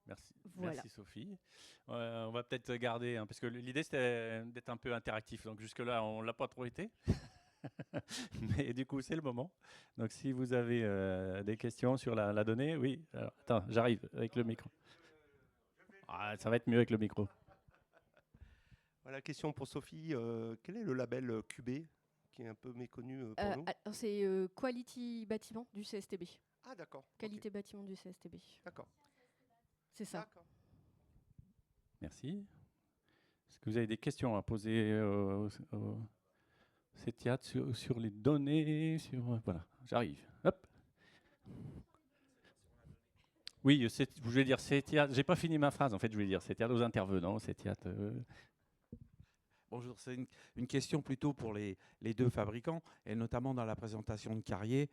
Merci. Voilà. Merci Sophie. On va peut-être garder, parce que l'idée c'était d'être un peu interactif, donc jusque-là on ne l'a pas trop été. Mais du coup c'est le moment. Donc si vous avez des questions sur la donnée, oui. Alors, attends, j'arrive avec le micro. Ça va être mieux avec le micro. Voilà, question pour Sophie. Quel est le label QB, qui est un peu méconnu pour nous? C'est Quality Bâtiment du CSTB. Ah d'accord. Qualité Okay. Bâtiment du CSTB. D'accord. C'est ça. Merci. Est-ce que vous avez des questions à poser au CETIAT sur les données Voilà, j'arrive. Hop. Oui, je voulais dire CETIAT. J'ai pas fini ma phrase. En fait, je voulais dire CETIAT aux intervenants. CETIAT. Bonjour, c'est une question plutôt pour les deux fabricants, et notamment dans la présentation de Carrier,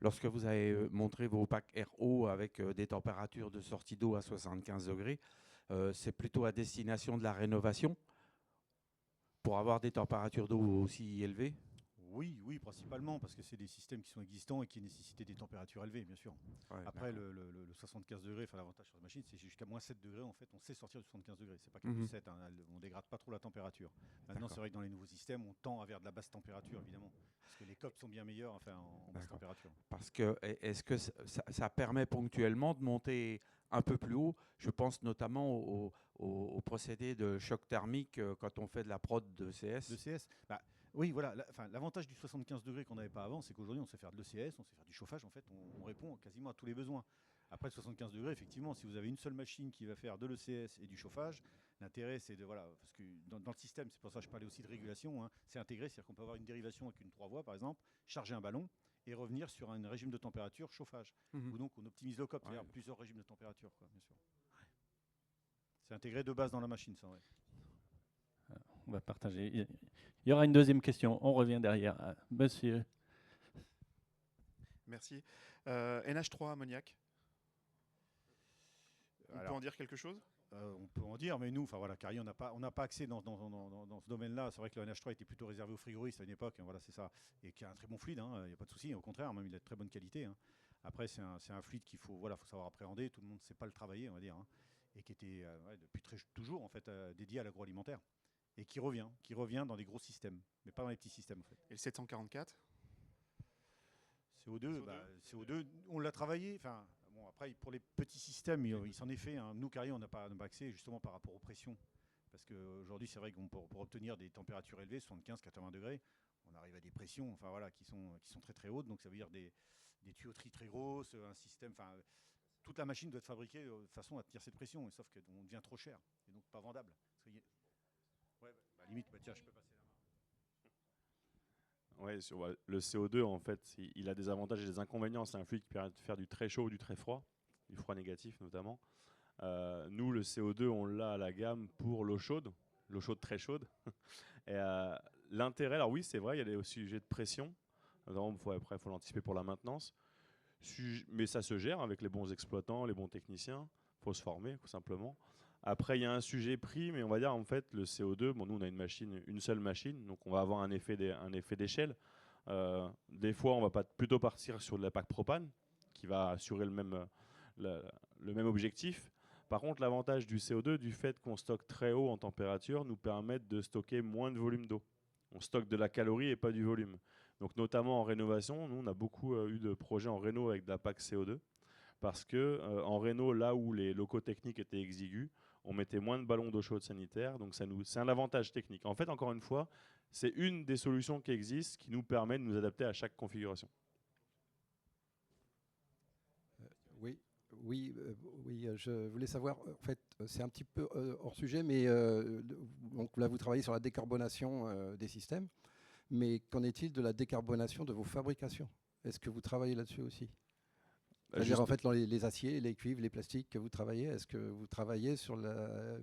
lorsque vous avez montré vos packs RO avec des températures de sortie d'eau à 75 degrés, c'est plutôt à destination de la rénovation pour avoir des températures d'eau aussi élevées? Oui, principalement, parce que c'est des systèmes qui sont existants et qui nécessitaient des températures élevées, bien sûr. Ouais, après, le 75 degrés, l'avantage sur la machine, c'est jusqu'à moins 7 degrés, en fait, on sait sortir de 75 degrés. C'est pas qu'à plus 7, on ne dégrade pas trop la température. Maintenant, c'est vrai que dans les nouveaux systèmes, on tend vers de la basse température, évidemment, parce que les COP sont bien meilleurs en basse température. Parce que, est-ce que ça permet ponctuellement de monter un peu plus haut? Je pense notamment au procédé de choc thermique quand on fait de la prod de CS. De CS oui, voilà. L'avantage du 75 degrés qu'on n'avait pas avant, c'est qu'aujourd'hui, on sait faire de l'ECS, on sait faire du chauffage. En fait, on répond quasiment à tous les besoins. Après le 75 degrés, effectivement, si vous avez une seule machine qui va faire de l'ECS et du chauffage, l'intérêt, c'est de... Voilà, parce que dans le système, c'est pour ça que je parlais aussi de régulation, c'est intégré, c'est-à-dire qu'on peut avoir une dérivation avec une 3 voies, par exemple, charger un ballon et revenir sur un régime de température chauffage. Ou donc, on optimise le COP, c'est-à-dire plusieurs régimes de température, quoi, bien sûr. C'est intégré de base dans la machine, ça, ouais. On va partager. Il y aura une deuxième question. On revient derrière. Monsieur. Merci. NH3 ammoniac. On peut en dire quelque chose? On peut en dire, mais nous, enfin voilà, Carrier, on n'a pas accès dans ce domaine-là. C'est vrai que le NH3 était plutôt réservé aux frigoristes à une époque, hein, voilà, c'est ça, et qui a un très bon fluide, il n'y a pas de souci, au contraire, même il est de très bonne qualité. Hein. Après, c'est un fluide qu'il faut savoir appréhender, tout le monde ne sait pas le travailler, on va dire, hein, et qui était depuis toujours en fait dédié à l'agroalimentaire, et qui revient dans des gros systèmes, mais pas dans les petits systèmes en fait. Et le 744 CO2, CO2, on l'a travaillé. Enfin, bon, après, pour les petits systèmes, il s'en est fait. Hein. Nous, Carrier, on n'a pas accès justement par rapport aux pressions. Parce qu'aujourd'hui, c'est vrai que pour obtenir des températures élevées, 75-80 degrés, on arrive à des pressions enfin, voilà, qui sont très très hautes. Donc ça veut dire des tuyauteries très grosses, un système. Enfin, toute la machine doit être fabriquée de façon à tenir cette pression. Sauf qu'on devient trop cher et donc pas vendable. Limite, tiens, je peux passer la main. Ouais, le CO2, en fait, il a des avantages et des inconvénients. C'est un fluide qui permet de faire du très chaud ou du très froid, du froid négatif notamment. Nous, le CO2, on l'a à la gamme pour l'eau chaude très chaude. Et l'intérêt, alors oui, c'est vrai, il y a des sujets de pression. Après, il faut l'anticiper pour la maintenance. Mais ça se gère avec les bons exploitants, les bons techniciens. Il faut se former, tout simplement. Après, il y a un sujet prix, mais on va dire, en fait, le CO2, bon, nous, on a une seule machine, donc on va avoir un effet d'échelle. Des fois, on va plutôt partir sur de la PAC propane, qui va assurer le même objectif. Par contre, l'avantage du CO2, du fait qu'on stocke très haut en température, nous permet de stocker moins de volume d'eau. On stocke de la calorie et pas du volume. Donc, notamment en rénovation, nous, on a beaucoup eu de projets en réno avec de la PAC CO2, parce qu'en réno, là où les locaux techniques étaient exigus, on mettait moins de ballons d'eau chaude sanitaire, donc c'est un avantage technique. En fait, encore une fois, c'est une des solutions qui existent qui nous permet de nous adapter à chaque configuration. Oui, je voulais savoir, en fait, c'est un petit peu hors sujet, mais donc là, vous travaillez sur la décarbonation des systèmes, mais qu'en est-il de la décarbonation de vos fabrications? Est-ce que vous travaillez là-dessus aussi? C'est-à-dire, en fait, dans les aciers, les cuivres, les plastiques que vous travaillez, est-ce que vous travaillez sur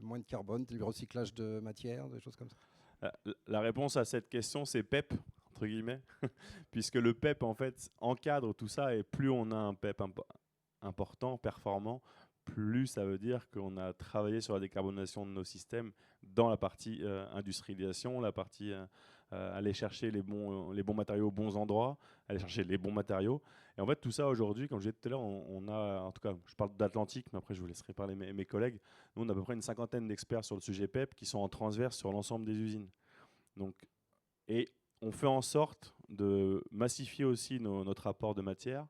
moins de carbone, le recyclage de matières, des choses comme ça? La réponse à cette question, c'est PEP, entre guillemets, puisque le PEP, en fait, encadre tout ça, et plus on a un PEP important, performant, plus ça veut dire qu'on a travaillé sur la décarbonation de nos systèmes dans la partie industrialisation, la partie aller chercher les bons matériaux aux bons endroits, aller chercher les bons matériaux. Et en fait, tout ça aujourd'hui, comme je disais tout à l'heure, on a, en tout cas, je parle d'Atlantique, mais après je vous laisserai parler mes collègues. Nous, on a à peu près une cinquantaine d'experts sur le sujet PEP qui sont en transverse sur l'ensemble des usines. Donc, et on fait en sorte de massifier aussi notre apport de matière.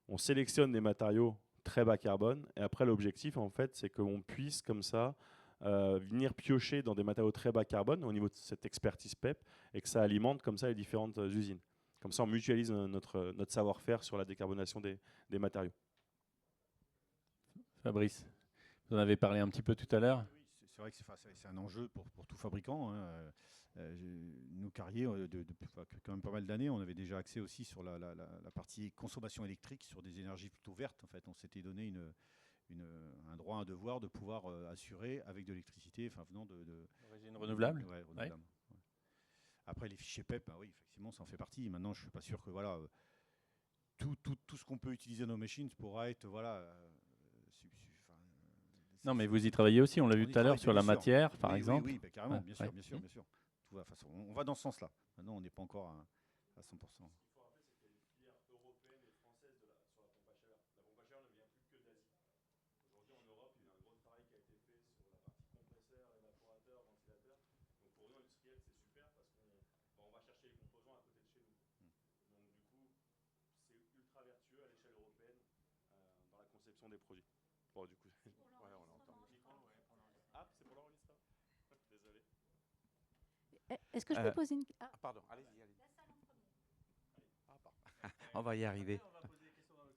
On sélectionne des matériaux très bas carbone. Et après, l'objectif, en fait, c'est qu'on puisse, comme ça, venir piocher dans des matériaux très bas carbone au niveau de cette expertise PEP et que ça alimente comme ça les différentes usines. Comme ça, on mutualise notre savoir-faire sur la décarbonation des matériaux. Fabrice, vous en avez parlé un petit peu tout à l'heure. Oui, c'est vrai que c'est un enjeu pour tout fabricant. Hein. Nous, Carrier, depuis quand même pas mal d'années, on avait déjà accès aussi sur la partie consommation électrique sur des énergies plutôt vertes. En fait, on s'était donné un droit, un devoir de pouvoir assurer avec de l'électricité venant d'origine renouvelable. Ouais, renouvelable. Ouais. Après, les fichiers PEP, oui, effectivement, ça en fait partie. Maintenant, je ne suis pas sûr que tout ce qu'on peut utiliser dans nos machines pourra être non, mais vous y travaillez aussi, on l'a vu tout à l'heure sur la matière, par exemple. Oui, carrément, bien sûr. On va dans ce sens-là. Maintenant, on n'est pas encore à 100%. Des produits. Bon, du coup, ouais, on entend. Ah, c'est pour l'enregistrement. Désolé. Est-ce que je peux poser une question? Pardon, allez-y. On va y arriver.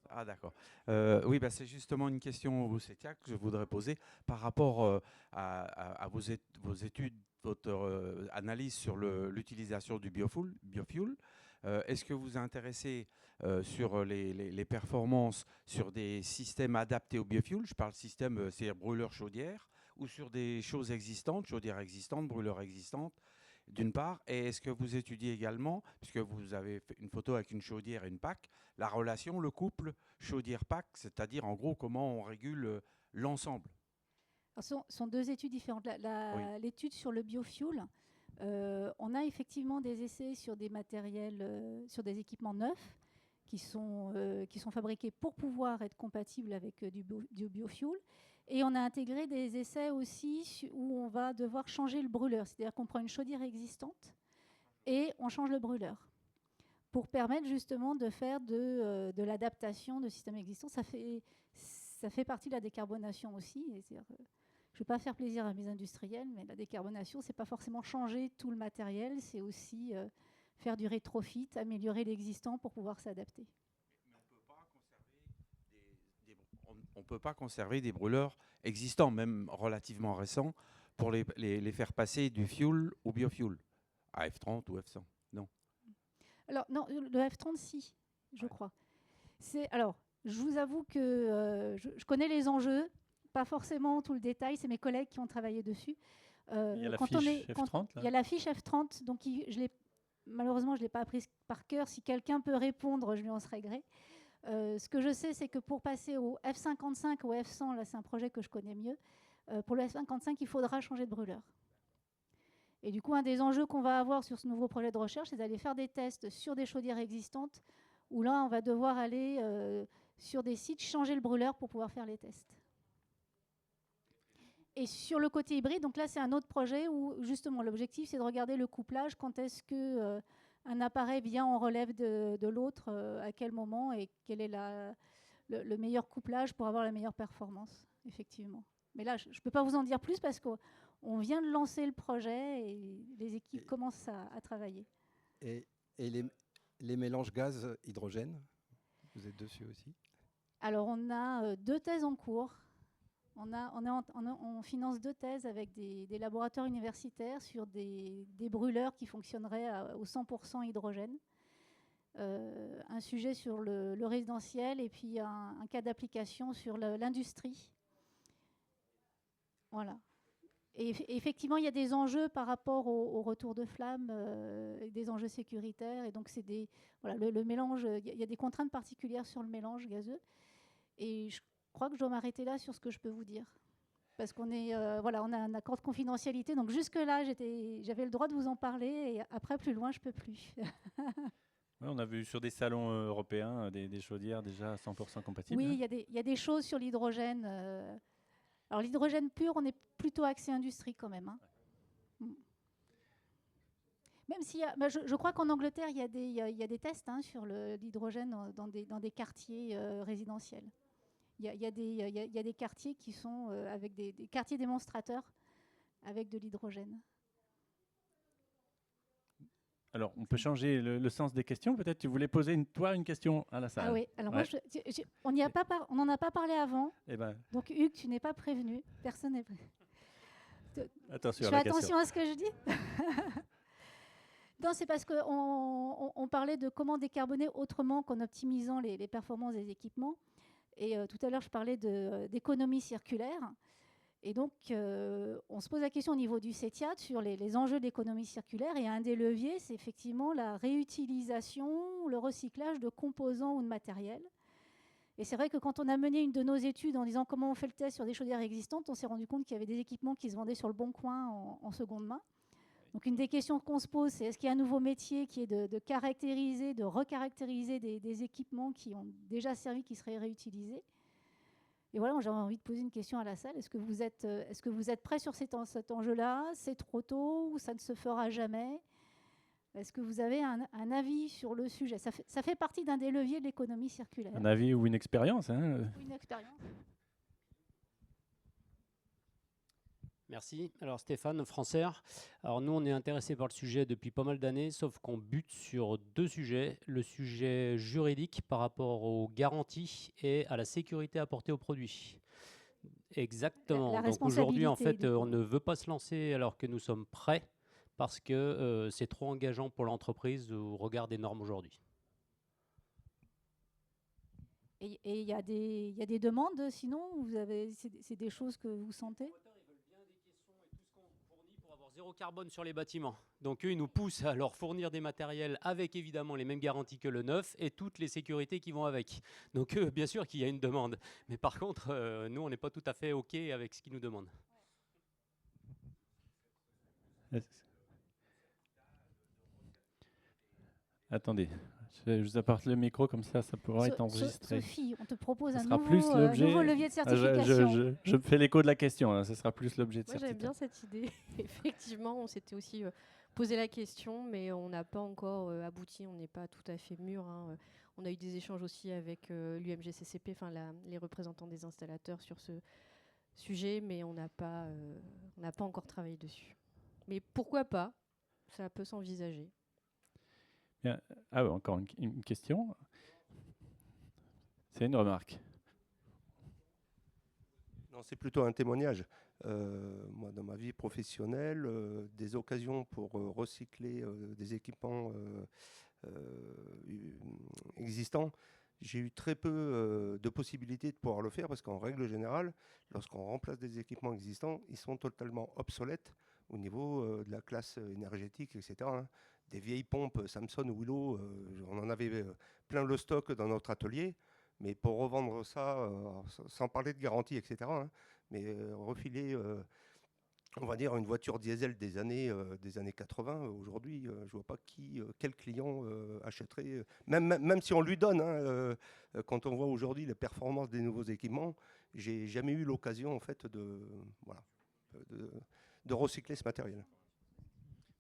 Ah, d'accord. Oui, c'est justement une question au CETIAC que je voudrais poser par rapport à vos études, votre analyse sur l'utilisation du biofuel. Est-ce que vous vous intéressez sur les performances sur des systèmes adaptés au biofuel? Je parle système, c'est brûleur-chaudière, ou sur des choses existantes, chaudières existantes, brûleurs existantes, d'une part. Et est-ce que vous étudiez également, puisque vous avez fait une photo avec une chaudière et une PAC, la relation, le couple chaudière-PAC, c'est-à-dire en gros comment on régule l'ensemble? Ce sont deux études différentes. L'étude sur le biofuel, on a effectivement des essais sur des matériels, sur des équipements neufs qui sont fabriqués pour pouvoir être compatibles avec du biofuel. Et on a intégré des essais aussi où on va devoir changer le brûleur. C'est-à-dire qu'on prend une chaudière existante et on change le brûleur pour permettre justement de faire de l'adaptation de systèmes existants. Ça fait partie de la décarbonation aussi. Je ne vais pas faire plaisir à mes industriels, mais la décarbonation, ce n'est pas forcément changer tout le matériel, c'est aussi faire du rétrofit, améliorer l'existant pour pouvoir s'adapter. On ne peut pas conserver des brûleurs existants, même relativement récents, pour les faire passer du fuel au biofuel, à F30 ou F100. Non. Alors, non, le F30, si, je crois. Alors, je vous avoue que je connais les enjeux, pas forcément tout le détail, c'est mes collègues qui ont travaillé dessus. Il y a la fiche F30. Il y a la fiche F30, donc malheureusement, je ne l'ai pas apprise par cœur. Si quelqu'un peut répondre, je lui en serai gré. Ce que je sais, c'est que pour passer au F55 ou F100, là c'est un projet que je connais mieux, pour le F55, il faudra changer de brûleur. Et du coup, un des enjeux qu'on va avoir sur ce nouveau projet de recherche, c'est d'aller faire des tests sur des chaudières existantes, où là, on va devoir aller sur des sites, changer le brûleur pour pouvoir faire les tests. Et sur le côté hybride, donc là, c'est un autre projet où justement l'objectif, c'est de regarder le couplage, quand est-ce que un appareil vient en relève de l'autre, à quel moment, et quel est le meilleur couplage pour avoir la meilleure performance, effectivement. Mais là, je ne peux pas vous en dire plus parce qu'on vient de lancer le projet et les équipes commencent à travailler. Et les mélanges gaz-hydrogène, vous êtes dessus aussi? Alors, on a 2 thèses en cours. On finance 2 thèses avec des laboratoires universitaires sur des brûleurs qui fonctionneraient au 100% hydrogène. Un sujet sur le résidentiel et puis un cas d'application sur l'industrie. Voilà. Et effectivement, il y a des enjeux par rapport au retour de flamme, des enjeux sécuritaires. Et donc, c'est le mélange. Il y a des contraintes particulières sur le mélange gazeux. Et je crois que je dois m'arrêter là sur ce que je peux vous dire. Parce qu'on on a un accord de confidentialité. Donc, jusque-là, j'avais le droit de vous en parler. Et après, plus loin, je ne peux plus. Oui, on a vu sur des salons européens des chaudières déjà 100% compatibles. Oui, il y a des choses sur l'hydrogène. Alors, l'hydrogène pur, on est plutôt axé industrie quand même. Hein. Même si je crois qu'en Angleterre, il y a des tests sur l'hydrogène dans des quartiers résidentiels. Il y a des quartiers qui sont avec des quartiers démonstrateurs avec de l'hydrogène. Alors, on peut changer le sens des questions. Peut-être tu voulais poser une question à la salle. Ah oui, alors moi, on n'en a pas parlé avant. Eh ben. Donc, Hugues, tu n'es pas prévenu. Personne n'est prévenu. Attention je fais attention à ce que je dis. Non, c'est parce qu'on parlait de comment décarboner autrement qu'en optimisant les performances des équipements. Et tout à l'heure, je parlais d'économie circulaire. Et donc, on se pose la question au niveau du CETIAT sur les enjeux d'économie circulaire. Et un des leviers, c'est effectivement la réutilisation, le recyclage de composants ou de matériel. Et c'est vrai que quand on a mené une de nos études en disant comment on fait le test sur des chaudières existantes, on s'est rendu compte qu'il y avait des équipements qui se vendaient sur le bon coin en seconde main. Donc, une des questions qu'on se pose, c'est est-ce qu'il y a un nouveau métier qui est de caractériser, de recaractériser des équipements qui ont déjà servi, qui seraient réutilisés. Et voilà, j'avais envie de poser une question à la salle. Est-ce que vous êtes prêts sur cet enjeu-là? C'est trop tôt ou ça ne se fera jamais? Est-ce que vous avez un avis sur le sujet? Ça fait partie d'un des leviers de l'économie circulaire. Un avis ou une expérience Une expérience. Merci. Alors Stéphane, Français. Alors nous, on est intéressé par le sujet depuis pas mal d'années, sauf qu'on bute sur 2 sujets. Le sujet juridique par rapport aux garanties et à la sécurité apportée aux produits. Exactement. Donc aujourd'hui, en fait, on ne veut pas se lancer alors que nous sommes prêts parce que c'est trop engageant pour l'entreprise au regard des normes aujourd'hui. Et il y a des demandes, sinon c'est des choses que vous sentez? Zéro carbone sur les bâtiments. Donc eux, ils nous poussent à leur fournir des matériels avec évidemment les mêmes garanties que le neuf et toutes les sécurités qui vont avec. Donc bien sûr qu'il y a une demande. Mais par contre, nous, on n'est pas tout à fait OK avec ce qu'ils nous demandent. Attendez, je vous apporte le micro, comme ça pourra être enregistré. Sophie, on te propose Ce un sera nouveau, plus l'objet- nouveau levier de Ah, certification. je me fais l'écho de la question, hein, ce sera plus l'objet de Moi, j'aime bien certification. cette idée. Effectivement, on s'était aussi posé la question, mais on n'a pas encore abouti, on n'est pas tout à fait mûr, hein. On a eu des échanges aussi avec l'UMGCCP, enfin les représentants des installateurs sur ce sujet, mais on n'a pas encore travaillé dessus. Mais pourquoi pas? Ça peut s'envisager. Bien. Ah, ouais, encore une question. C'est une remarque. Non, c'est plutôt un témoignage. Moi, dans ma vie professionnelle, des occasions pour recycler des équipements existants, j'ai eu très peu de possibilités de pouvoir le faire parce qu'en règle générale, lorsqu'on remplace des équipements existants, ils sont totalement obsolètes au niveau de la classe énergétique, etc., hein. Des vieilles pompes Samson ou Willow, on en avait plein le stock dans notre atelier, mais pour revendre ça, sans parler de garantie, etc., hein, mais refiler, on va dire, une voiture diesel des années 80, aujourd'hui, je vois pas quel client achèterait, même si on lui donne, hein, quand on voit aujourd'hui les performances des nouveaux équipements, j'ai jamais eu l'occasion en fait de recycler ce matériel.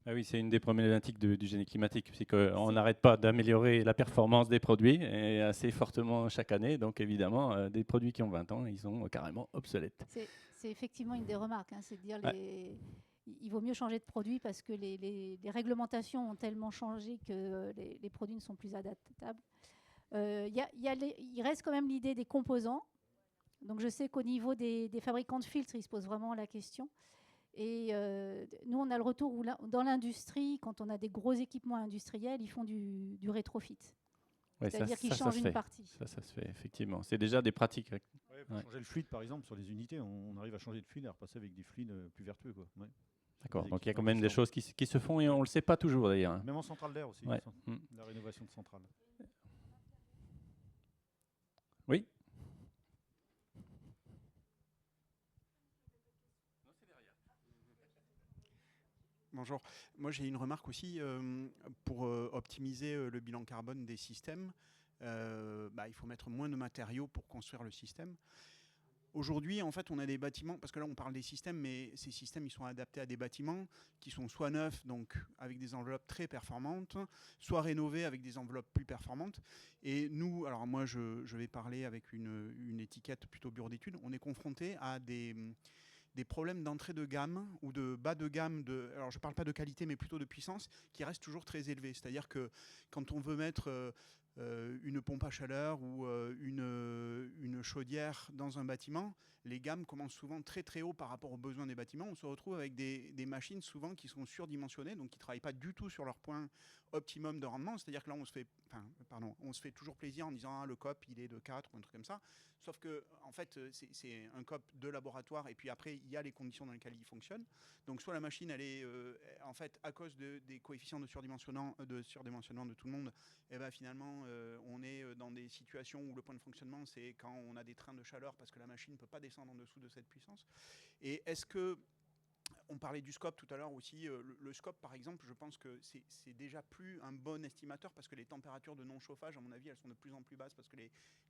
Ah oui, c'est une des problématiques du génie climatique, c'est qu'on n'arrête pas d'améliorer la performance des produits et assez fortement chaque année. Donc évidemment, des produits qui ont 20 ans, ils sont carrément obsolètes. C'est effectivement une des remarques, hein, c'est de dire il vaut mieux changer de produit parce que les réglementations ont tellement changé que les produits ne sont plus adaptables. Il reste quand même l'idée des composants. Donc je sais qu'au niveau des fabricants de filtres, ils se posent vraiment la question. Et nous, on a le retour où dans l'industrie, quand on a des gros équipements industriels, ils font du rétrofit. Ouais, c'est-à-dire qu'ils changent une partie. Ça se fait, effectivement. C'est déjà des pratiques. Pour changer le fluide, par exemple, sur les unités, on arrive à changer de fluide et à repasser avec des fluides plus vertueux, quoi. Ouais. D'accord, donc il y a quand même des choses qui se font et on ne le sait pas toujours d'ailleurs. Même en centrale d'air aussi, Ouais. La rénovation de centrale. Oui. Bonjour. Moi, j'ai une remarque aussi pour optimiser le bilan carbone des systèmes. Il faut mettre moins de matériaux pour construire le système. Aujourd'hui, en fait, on a des bâtiments, parce que là, on parle des systèmes, mais ces systèmes, ils sont adaptés à des bâtiments qui sont soit neufs, donc avec des enveloppes très performantes, soit rénovés avec des enveloppes plus performantes. Et nous, alors moi, je vais parler avec une étiquette plutôt bureau d'études, on est confronté à des problèmes d'entrée de gamme ou de bas de gamme, alors je ne parle pas de qualité mais plutôt de puissance, qui restent toujours très élevés. C'est-à-dire que quand on veut mettre une pompe à chaleur ou une chaudière dans un bâtiment, les gammes commencent souvent très très haut par rapport aux besoins des bâtiments. On se retrouve avec des machines souvent qui sont surdimensionnées, donc qui ne travaillent pas du tout sur leur point optimum de rendement. C'est-à-dire que là, on se fait toujours plaisir en disant le COP, il est de 4 ou un truc comme ça. Sauf que, en fait, c'est un COP de laboratoire et puis après, il y a les conditions dans lesquelles il fonctionne. Donc, soit la machine, elle est, en fait, à cause des coefficients de surdimensionnement de tout le monde, et ben, finalement, on est dans des situations où le point de fonctionnement, c'est quand on a des trains de chaleur parce que la machine ne peut pas descendre en dessous de cette puissance. Et est-ce que on parlait du scope tout à l'heure aussi. Le scope, par exemple, je pense que c'est déjà plus un bon estimateur parce que les températures de non-chauffage, à mon avis, elles sont de plus en plus basses parce que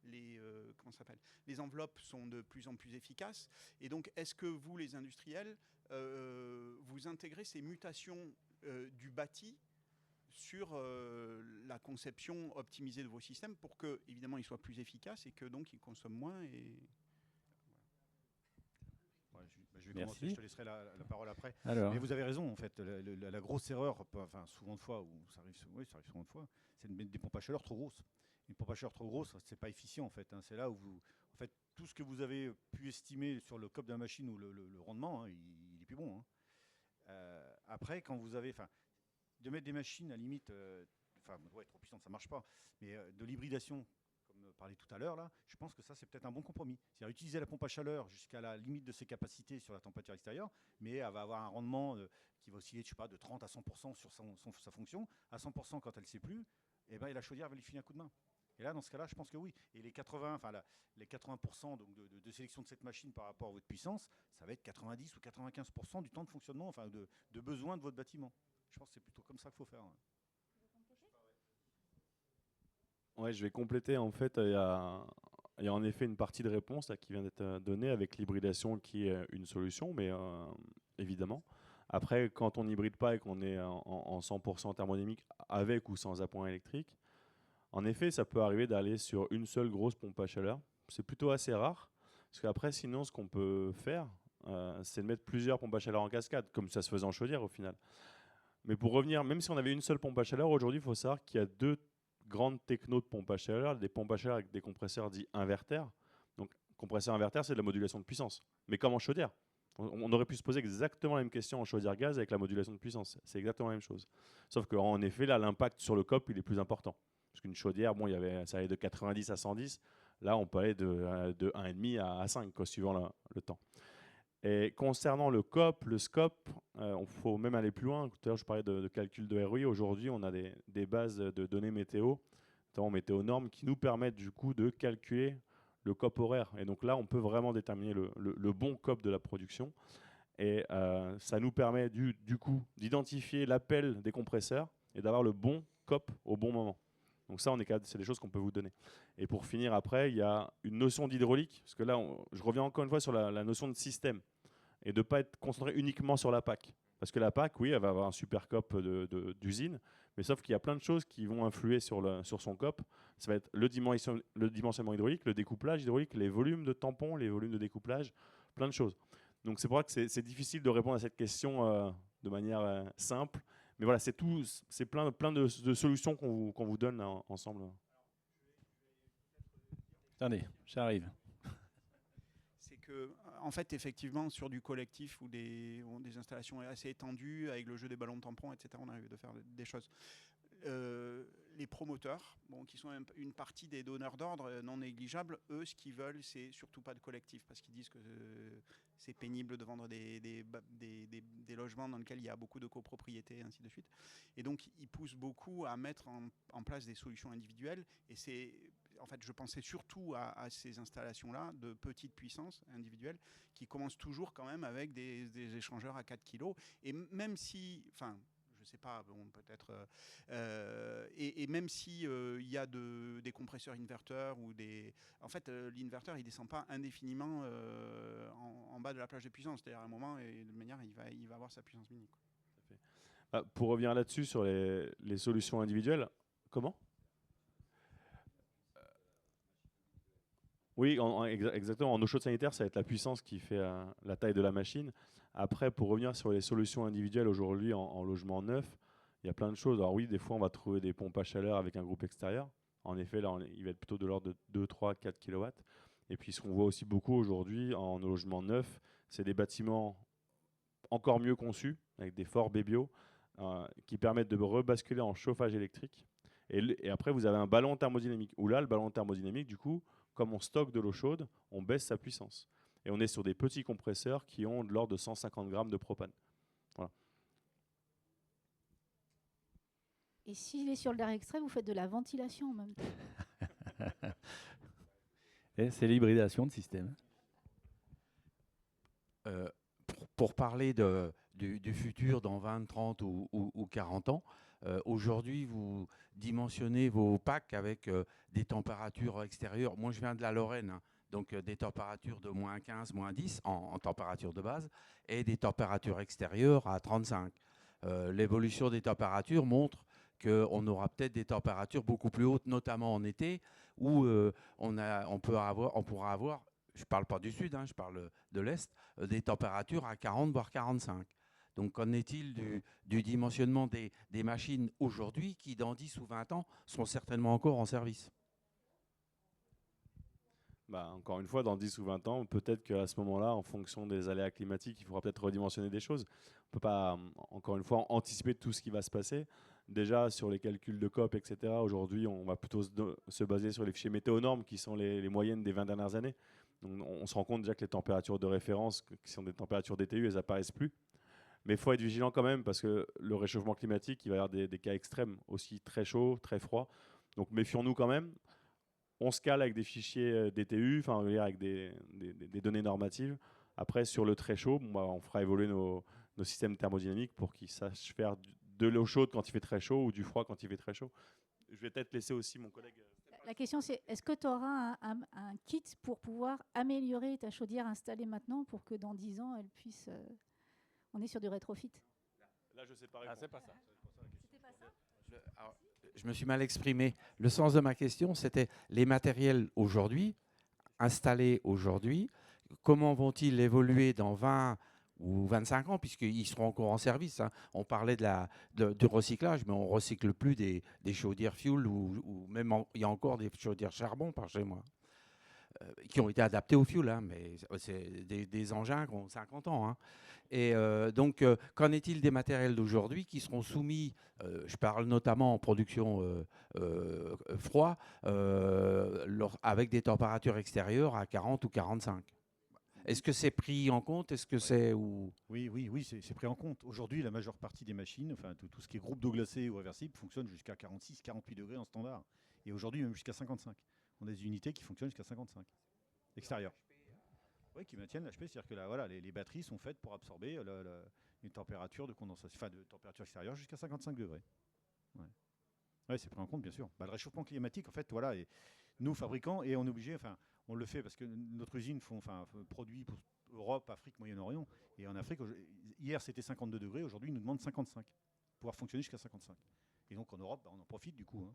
les enveloppes sont de plus en plus efficaces. Et donc, est-ce que vous, les industriels, vous intégrez ces mutations du bâti sur la conception optimisée de vos systèmes pour que, évidemment, ils soient plus efficaces et que donc ils consomment moins Je vais commencer, je te laisserai la parole après. Alors. Mais vous avez raison, en fait. La grosse erreur, souvent de fois, ça arrive souvent de fois, c'est de mettre des pompes à chaleur trop grosses. Une pompe à chaleur trop grosse, c'est pas efficient, en fait. C'est là où en fait, tout ce que vous avez pu estimer sur le COP de la machine ou le rendement, il est plus bon. Après, quand vous avez, de mettre des machines à limite, trop puissantes, ça marche pas, mais de l'hybridation, comme parlait tout à l'heure, là, je pense que ça, c'est peut-être un bon compromis. C'est-à-dire utiliser la pompe à chaleur jusqu'à la limite de ses capacités sur la température extérieure, mais elle va avoir un rendement qui va osciller, de 30 à 100% sur sa fonction. À 100% quand elle ne sait plus, et ben, la chaudière va lui filer un coup de main. Et là, dans ce cas-là, je pense que oui. Et les 80% donc de sélection de cette machine par rapport à votre puissance, ça va être 90 ou 95% du temps de fonctionnement, enfin de besoin de votre bâtiment. Je pense que c'est plutôt comme ça qu'il faut faire. Ouais, je vais compléter. En fait, il y a en effet une partie de réponse là, qui vient d'être donnée avec l'hybridation qui est une solution, mais évidemment. Après, quand on n'hybride pas et qu'on est en 100% thermodynamique avec ou sans appoint électrique, en effet, ça peut arriver d'aller sur une seule grosse pompe à chaleur. C'est plutôt assez rare, parce qu'après, sinon, ce qu'on peut faire, c'est de mettre plusieurs pompes à chaleur en cascade, comme ça se faisait en chaudière au final. Mais pour revenir, même si on avait une seule pompe à chaleur, aujourd'hui, il faut savoir qu'il y a deux grandes technos de pompe à chaleur, des pompes à chaleur avec des compresseurs dits inverters. Donc, compresseur inverter, c'est de la modulation de puissance, mais comme en chaudière. On aurait pu se poser exactement la même question en chaudière gaz avec la modulation de puissance. C'est exactement la même chose. Sauf qu'en effet, là, l'impact sur le COP, il est plus important. Parce qu'une chaudière, bon, ça allait de 90 à 110. Là, on peut aller de 1,5 à 5, quoi, suivant le temps. Et concernant le COP, le scope, il faut même aller plus loin. Tout à l'heure, je parlais de calcul de ROI. Aujourd'hui, on a des bases de données météo, notamment météo normes, qui nous permettent du coup de calculer le COP horaire. Et donc là, on peut vraiment déterminer le bon COP de la production. Et ça nous permet du coup d'identifier l'appel des compresseurs et d'avoir le bon COP au bon moment. Donc ça, c'est des choses qu'on peut vous donner. Et pour finir, après, il y a une notion d'hydraulique, parce que là, je reviens encore une fois sur la notion de système, et de ne pas être concentré uniquement sur la PAC. Parce que la PAC, oui, elle va avoir un super COP d'usine, mais sauf qu'il y a plein de choses qui vont influer sur son COP. Ça va être le dimensionnement hydraulique, le découplage hydraulique, les volumes de tampons, les volumes de découplage, plein de choses. Donc c'est pour ça que c'est difficile de répondre à cette question de manière simple. Mais voilà, c'est plein de solutions qu'on vous donne là, ensemble. Attendez, j'arrive. C'est que, en fait, effectivement, sur du collectif ou des installations assez étendues, avec le jeu des ballons de tampons, etc., on arrive de faire des choses. Les promoteurs, qui sont une partie des donneurs d'ordre non négligeables, eux, ce qu'ils veulent, c'est surtout pas de collectif, parce qu'ils disent que c'est pénible de vendre des logements dans lesquels il y a beaucoup de copropriété, et ainsi de suite. Et donc, ils poussent beaucoup à mettre en place des solutions individuelles. Et en fait, je pensais surtout à ces installations-là de petite puissance individuelle qui commencent toujours quand même avec des échangeurs à 4 kg. Et même si... je sais pas, bon, peut-être. Et même si il y a des compresseurs inverteurs ou des. En fait, l'inverteur il descend pas indéfiniment en bas de la plage de puissance. C'est-à-dire à un moment et de manière il va avoir sa puissance mini. Pour revenir là-dessus sur les solutions individuelles, comment ? Oui, exactement. En eau chaude sanitaire, ça va être la puissance qui fait la taille de la machine. Après, pour revenir sur les solutions individuelles aujourd'hui en logement neuf, il y a plein de choses. Alors oui, des fois, on va trouver des pompes à chaleur avec un groupe extérieur. En effet, là, il va être plutôt de l'ordre de 2, 3, 4 kW. Et puis, ce qu'on voit aussi beaucoup aujourd'hui en logement neuf, c'est des bâtiments encore mieux conçus, avec des forts B-bio, qui permettent de rebasculer en chauffage électrique. Et après, vous avez un ballon thermodynamique, où là, le ballon thermodynamique, du coup, comme on stocke de l'eau chaude, on baisse sa puissance. Et on est sur des petits compresseurs qui ont de l'ordre de 150 grammes de propane. Voilà. Et s'il est sur l'air extrait, vous faites de la ventilation en même temps. Et c'est l'hybridation de système. Pour parler du futur dans 20, 30 ou 40 ans, aujourd'hui, vous dimensionnez vos packs avec des températures extérieures. Moi, je viens de la Lorraine, hein, donc des températures de moins 15, moins 10 en température de base, et des températures extérieures à 35. L'évolution des températures montre qu'on aura peut-être des températures beaucoup plus hautes, notamment en été, où on pourra avoir, je ne parle pas du sud, hein, je parle de l'est, des températures à 40 voire 45. Donc, qu'en est-il du dimensionnement des machines aujourd'hui qui, dans 10 ou 20 ans, seront certainement encore en service ? Encore une fois, dans 10 ou 20 ans, peut-être qu'à ce moment-là, en fonction des aléas climatiques, il faudra peut-être redimensionner des choses. On ne peut pas, encore une fois, anticiper tout ce qui va se passer. Déjà, sur les calculs de COP, etc., aujourd'hui, on va plutôt se baser sur les fichiers météo-normes qui sont les moyennes des 20 dernières années. Donc, on se rend compte déjà que les températures de référence, qui sont des températures DTU, elles n'apparaissent plus. Mais il faut être vigilant quand même parce que le réchauffement climatique, il va y avoir des cas extrêmes, aussi très chauds, très froids. Donc méfions-nous quand même. on se cale avec des fichiers DTU, enfin avec des données normatives. Après, sur le très chaud, on fera évoluer nos systèmes thermodynamiques pour qu'ils sachent faire de l'eau chaude quand il fait très chaud ou du froid quand il fait très chaud. Je vais peut-être laisser aussi mon collègue. La question, c'est est-ce que tu auras un kit pour pouvoir améliorer ta chaudière installée maintenant pour que dans 10 ans, elle puisse... on est sur du rétrofit. Là, je sais pas. C'est pas ça. C'était pas ça ? Je me suis mal exprimé. Le sens de ma question, c'était les matériels aujourd'hui, installés aujourd'hui, comment vont-ils évoluer dans 20 ou 25 ans, puisqu'ils seront encore en service, hein. On parlait du recyclage, mais on ne recycle plus des chaudières fuel ou même il y a encore des chaudières charbon par chez moi, qui ont été adaptées au fuel, hein, mais c'est des engins qui ont 50 ans. Hein. Et donc, qu'en est-il des matériels d'aujourd'hui qui seront soumis, je parle notamment en production froid, avec des températures extérieures à 40 ou 45 ? Est-ce que c'est pris en compte? Est-ce que c'est Oui, c'est pris en compte. Aujourd'hui, la majeure partie des machines, enfin tout ce qui est groupe d'eau glacée ou réversible, fonctionne jusqu'à 46, 48 degrés en standard. Et aujourd'hui, même jusqu'à 55. On a des unités qui fonctionnent jusqu'à 55. Extérieures. Oui, qui maintiennent l'HP, c'est-à-dire que voilà, les batteries sont faites pour absorber une température de condensation, enfin de température extérieure jusqu'à 55 degrés. Ouais, c'est pris en compte, bien sûr. Le réchauffement climatique, en fait, voilà, et nous, fabricants, et on est obligé, enfin, on le fait parce que notre usine produit pour Europe, Afrique, Moyen-Orient, et en Afrique, hier c'était 52 degrés, aujourd'hui ils nous demandent 55, pour pouvoir fonctionner jusqu'à 55. Et donc en Europe, on en profite du coup. Hein.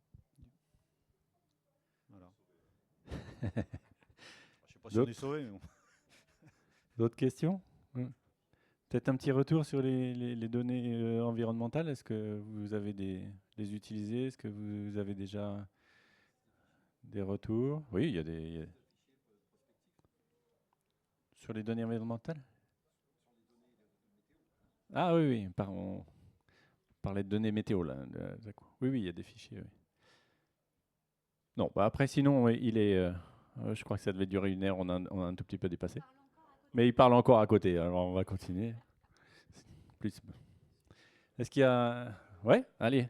Voilà. Je ne sais pas si on est sauvé, mais bon. D'autres questions? Peut-être un petit retour sur les données environnementales. Est-ce que vous avez les utilisées? Est-ce que vous avez déjà des retours? Oui, il y a des... Sur les données environnementales? Ah oui, on parlait de données météo là. Oui, il y a des fichiers. Oui. Non, après sinon, oui, il est... je crois que ça devait durer 1 heure, on a un tout petit peu dépassé. Mais il parle encore à côté, alors on va continuer. Plus. Est-ce qu'il y a... Ouais, allez.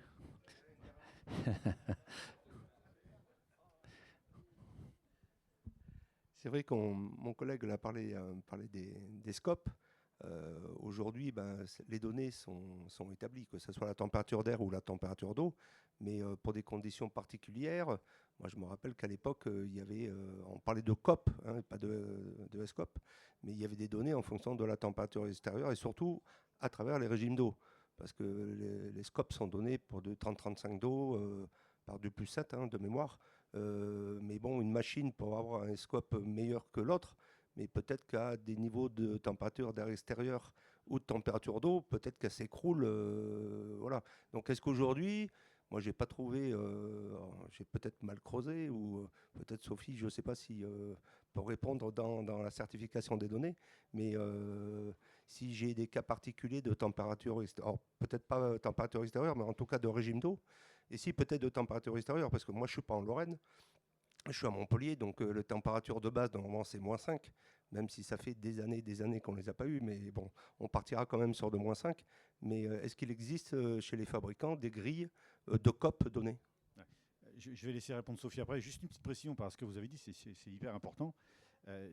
C'est vrai que mon collègue a parlé des scopes. Aujourd'hui, les données sont établies, que ce soit la température d'air ou la température d'eau, mais pour des conditions particulières. Moi, je me rappelle qu'à l'époque, il y avait, on parlait de COP, hein, pas de SCOP, mais il y avait des données en fonction de la température extérieure et surtout à travers les régimes d'eau, parce que les scopes sont donnés pour de 30-35 d'eau par 2+7 hein, de mémoire. Mais bon, une machine pour avoir un scope meilleur que l'autre, mais peut-être qu'à des niveaux de température d'air extérieur ou de température d'eau, peut-être qu'elle s'écroule. Voilà. Donc est-ce qu'aujourd'hui, moi j'ai pas trouvé, j'ai peut-être mal creusé, ou peut-être Sophie, je ne sais pas si pour répondre dans la certification des données, mais si j'ai des cas particuliers de température extérieure, peut-être pas température extérieure, mais en tout cas de régime d'eau, et si peut-être de température extérieure, parce que moi je ne suis pas en Lorraine, je suis à Montpellier, donc la température de base, normalement, c'est -5, même si ça fait des années qu'on ne les a pas eues. Mais bon, on partira quand même sur de -5. Mais est-ce qu'il existe chez les fabricants des grilles de COP données? Je vais laisser répondre Sophie après. Juste une petite précision par ce que vous avez dit, c'est hyper important.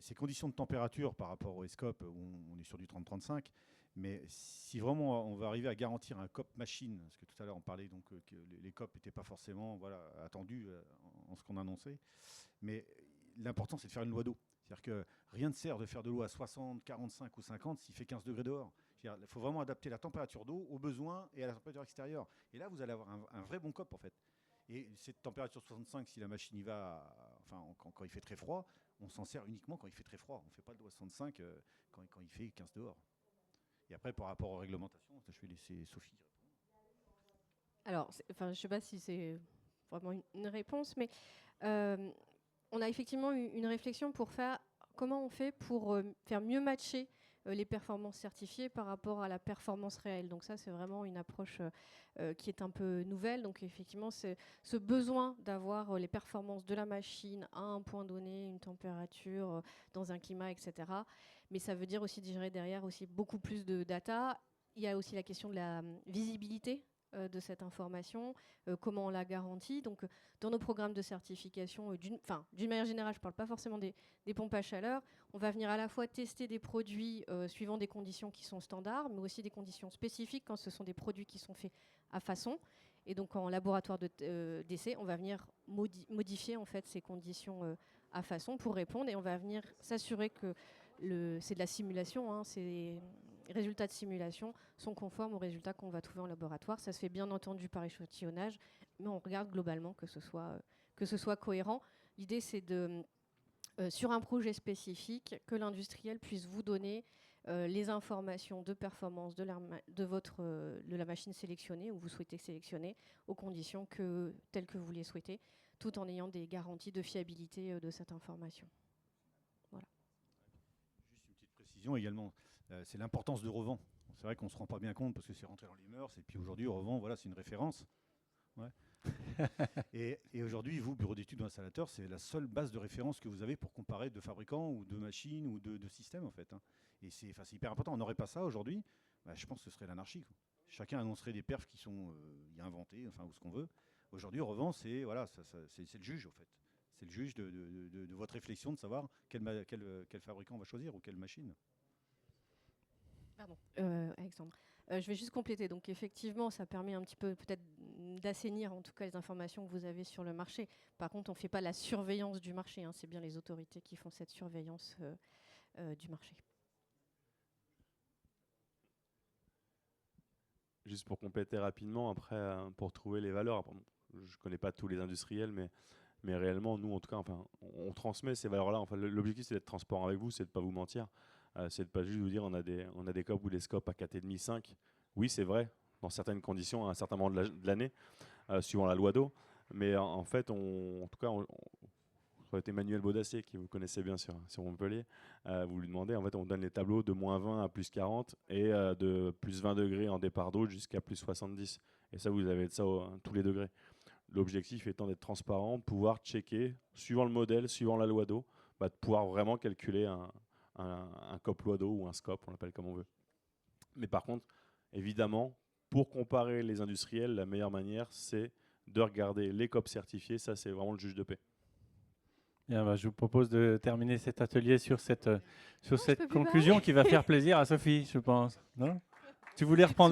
Ces conditions de température par rapport au SCOP, où on est sur du 30-35, mais si vraiment on va arriver à garantir un COP machine, parce que tout à l'heure on parlait donc que les COP n'étaient pas forcément attendus en ce qu'on annonçait, mais l'important c'est de faire une loi d'eau. C'est-à-dire que rien ne sert de faire de l'eau à 60, 45 ou 50 s'il fait 15 degrés dehors. Il faut vraiment adapter la température d'eau aux besoins et à la température extérieure. Et là, vous allez avoir un vrai bon COP en fait. Et cette température 65, si la machine y va, quand il fait très froid, on s'en sert uniquement quand il fait très froid. On ne fait pas de l'eau à 65 quand il fait 15 dehors. Et après, par rapport aux réglementations, je vais laisser Sophie répondre. Alors, je ne sais pas si c'est vraiment une réponse, mais on a effectivement eu une réflexion pour faire comment on fait pour faire mieux matcher les performances certifiées par rapport à la performance réelle. Donc ça, c'est vraiment une approche qui est un peu nouvelle. Donc effectivement, c'est ce besoin d'avoir les performances de la machine à un point donné, une température, dans un climat, etc. Mais ça veut dire aussi de gérer derrière aussi beaucoup plus de data. Il y a aussi la question de la visibilité de cette information, comment on la garantit. Donc, dans nos programmes de certification, d'une manière générale, je ne parle pas forcément des pompes à chaleur, on va venir à la fois tester des produits suivant des conditions qui sont standards, mais aussi des conditions spécifiques quand ce sont des produits qui sont faits à façon. Et donc, en laboratoire d'essai, on va venir modifier en fait, ces conditions à façon pour répondre, et on va venir s'assurer que c'est de la simulation, hein, ces résultats de simulation sont conformes aux résultats qu'on va trouver en laboratoire. Ça se fait bien entendu par échantillonnage, mais on regarde globalement que ce soit cohérent. L'idée, c'est de, sur un projet spécifique, que l'industriel puisse vous donner les informations de performance de la machine sélectionnée ou vous souhaitez sélectionner aux conditions telles que vous les souhaitez, tout en ayant des garanties de fiabilité de cette information. Voilà. Juste une petite précision également, c'est l'importance de revend. C'est vrai qu'on ne se rend pas bien compte parce que c'est rentré dans les mœurs, et puis aujourd'hui, revend, voilà, c'est une référence. Ouais. et aujourd'hui, vous, bureau d'études ou installateur, c'est la seule base de référence que vous avez pour comparer de fabricants ou de machines ou de systèmes, en fait. Hein. Et c'est hyper important. On n'aurait pas ça aujourd'hui, bah, je pense que ce serait l'anarchie. Chacun annoncerait des perfs qui sont inventées, enfin, ou ce qu'on veut. Aujourd'hui, revend, c'est voilà, c'est le juge, en fait. C'est le juge de votre réflexion, de savoir quel fabricant on va choisir ou quelle machine. Pardon, Alexandre. Je vais juste compléter. Donc effectivement, ça permet un petit peu peut-être d'assainir en tout cas les informations que vous avez sur le marché. Par contre, on ne fait pas la surveillance du marché. Hein. C'est bien les autorités qui font cette surveillance du marché. Juste pour compléter rapidement, après, pour trouver les valeurs, je ne connais pas tous les industriels, mais réellement, nous, en tout cas, enfin, on transmet ces valeurs-là. Enfin, l'objectif, c'est d'être transparent avec vous, c'est de ne pas vous mentir. C'est de ne pas juste vous dire on a des COP ou des scopes à 4,5, 5. Oui, c'est vrai, dans certaines conditions, à un certain moment de l'année, suivant la loi d'eau. Mais en fait, en tout cas, ça va être Emmanuel Baudacier, qui vous connaissez bien sur Montpellier, vous lui demandez, en fait, on donne les tableaux de -20 à +40 et de +20 degrés en départ d'eau jusqu'à +70. Et ça, vous avez de ça tous les degrés. L'objectif étant d'être transparent, de pouvoir checker, suivant le modèle, suivant la loi d'eau, de pouvoir vraiment calculer un COP loi d'eau ou un SCOP, on l'appelle comme on veut. Mais par contre, évidemment, pour comparer les industriels, la meilleure manière, c'est de regarder les COP certifiés. Ça, c'est vraiment le juge de paix. Bien, bah, je vous propose de terminer cet atelier sur cette conclusion qui va faire plaisir à Sophie, je pense. Non ? Tu voulais reprendre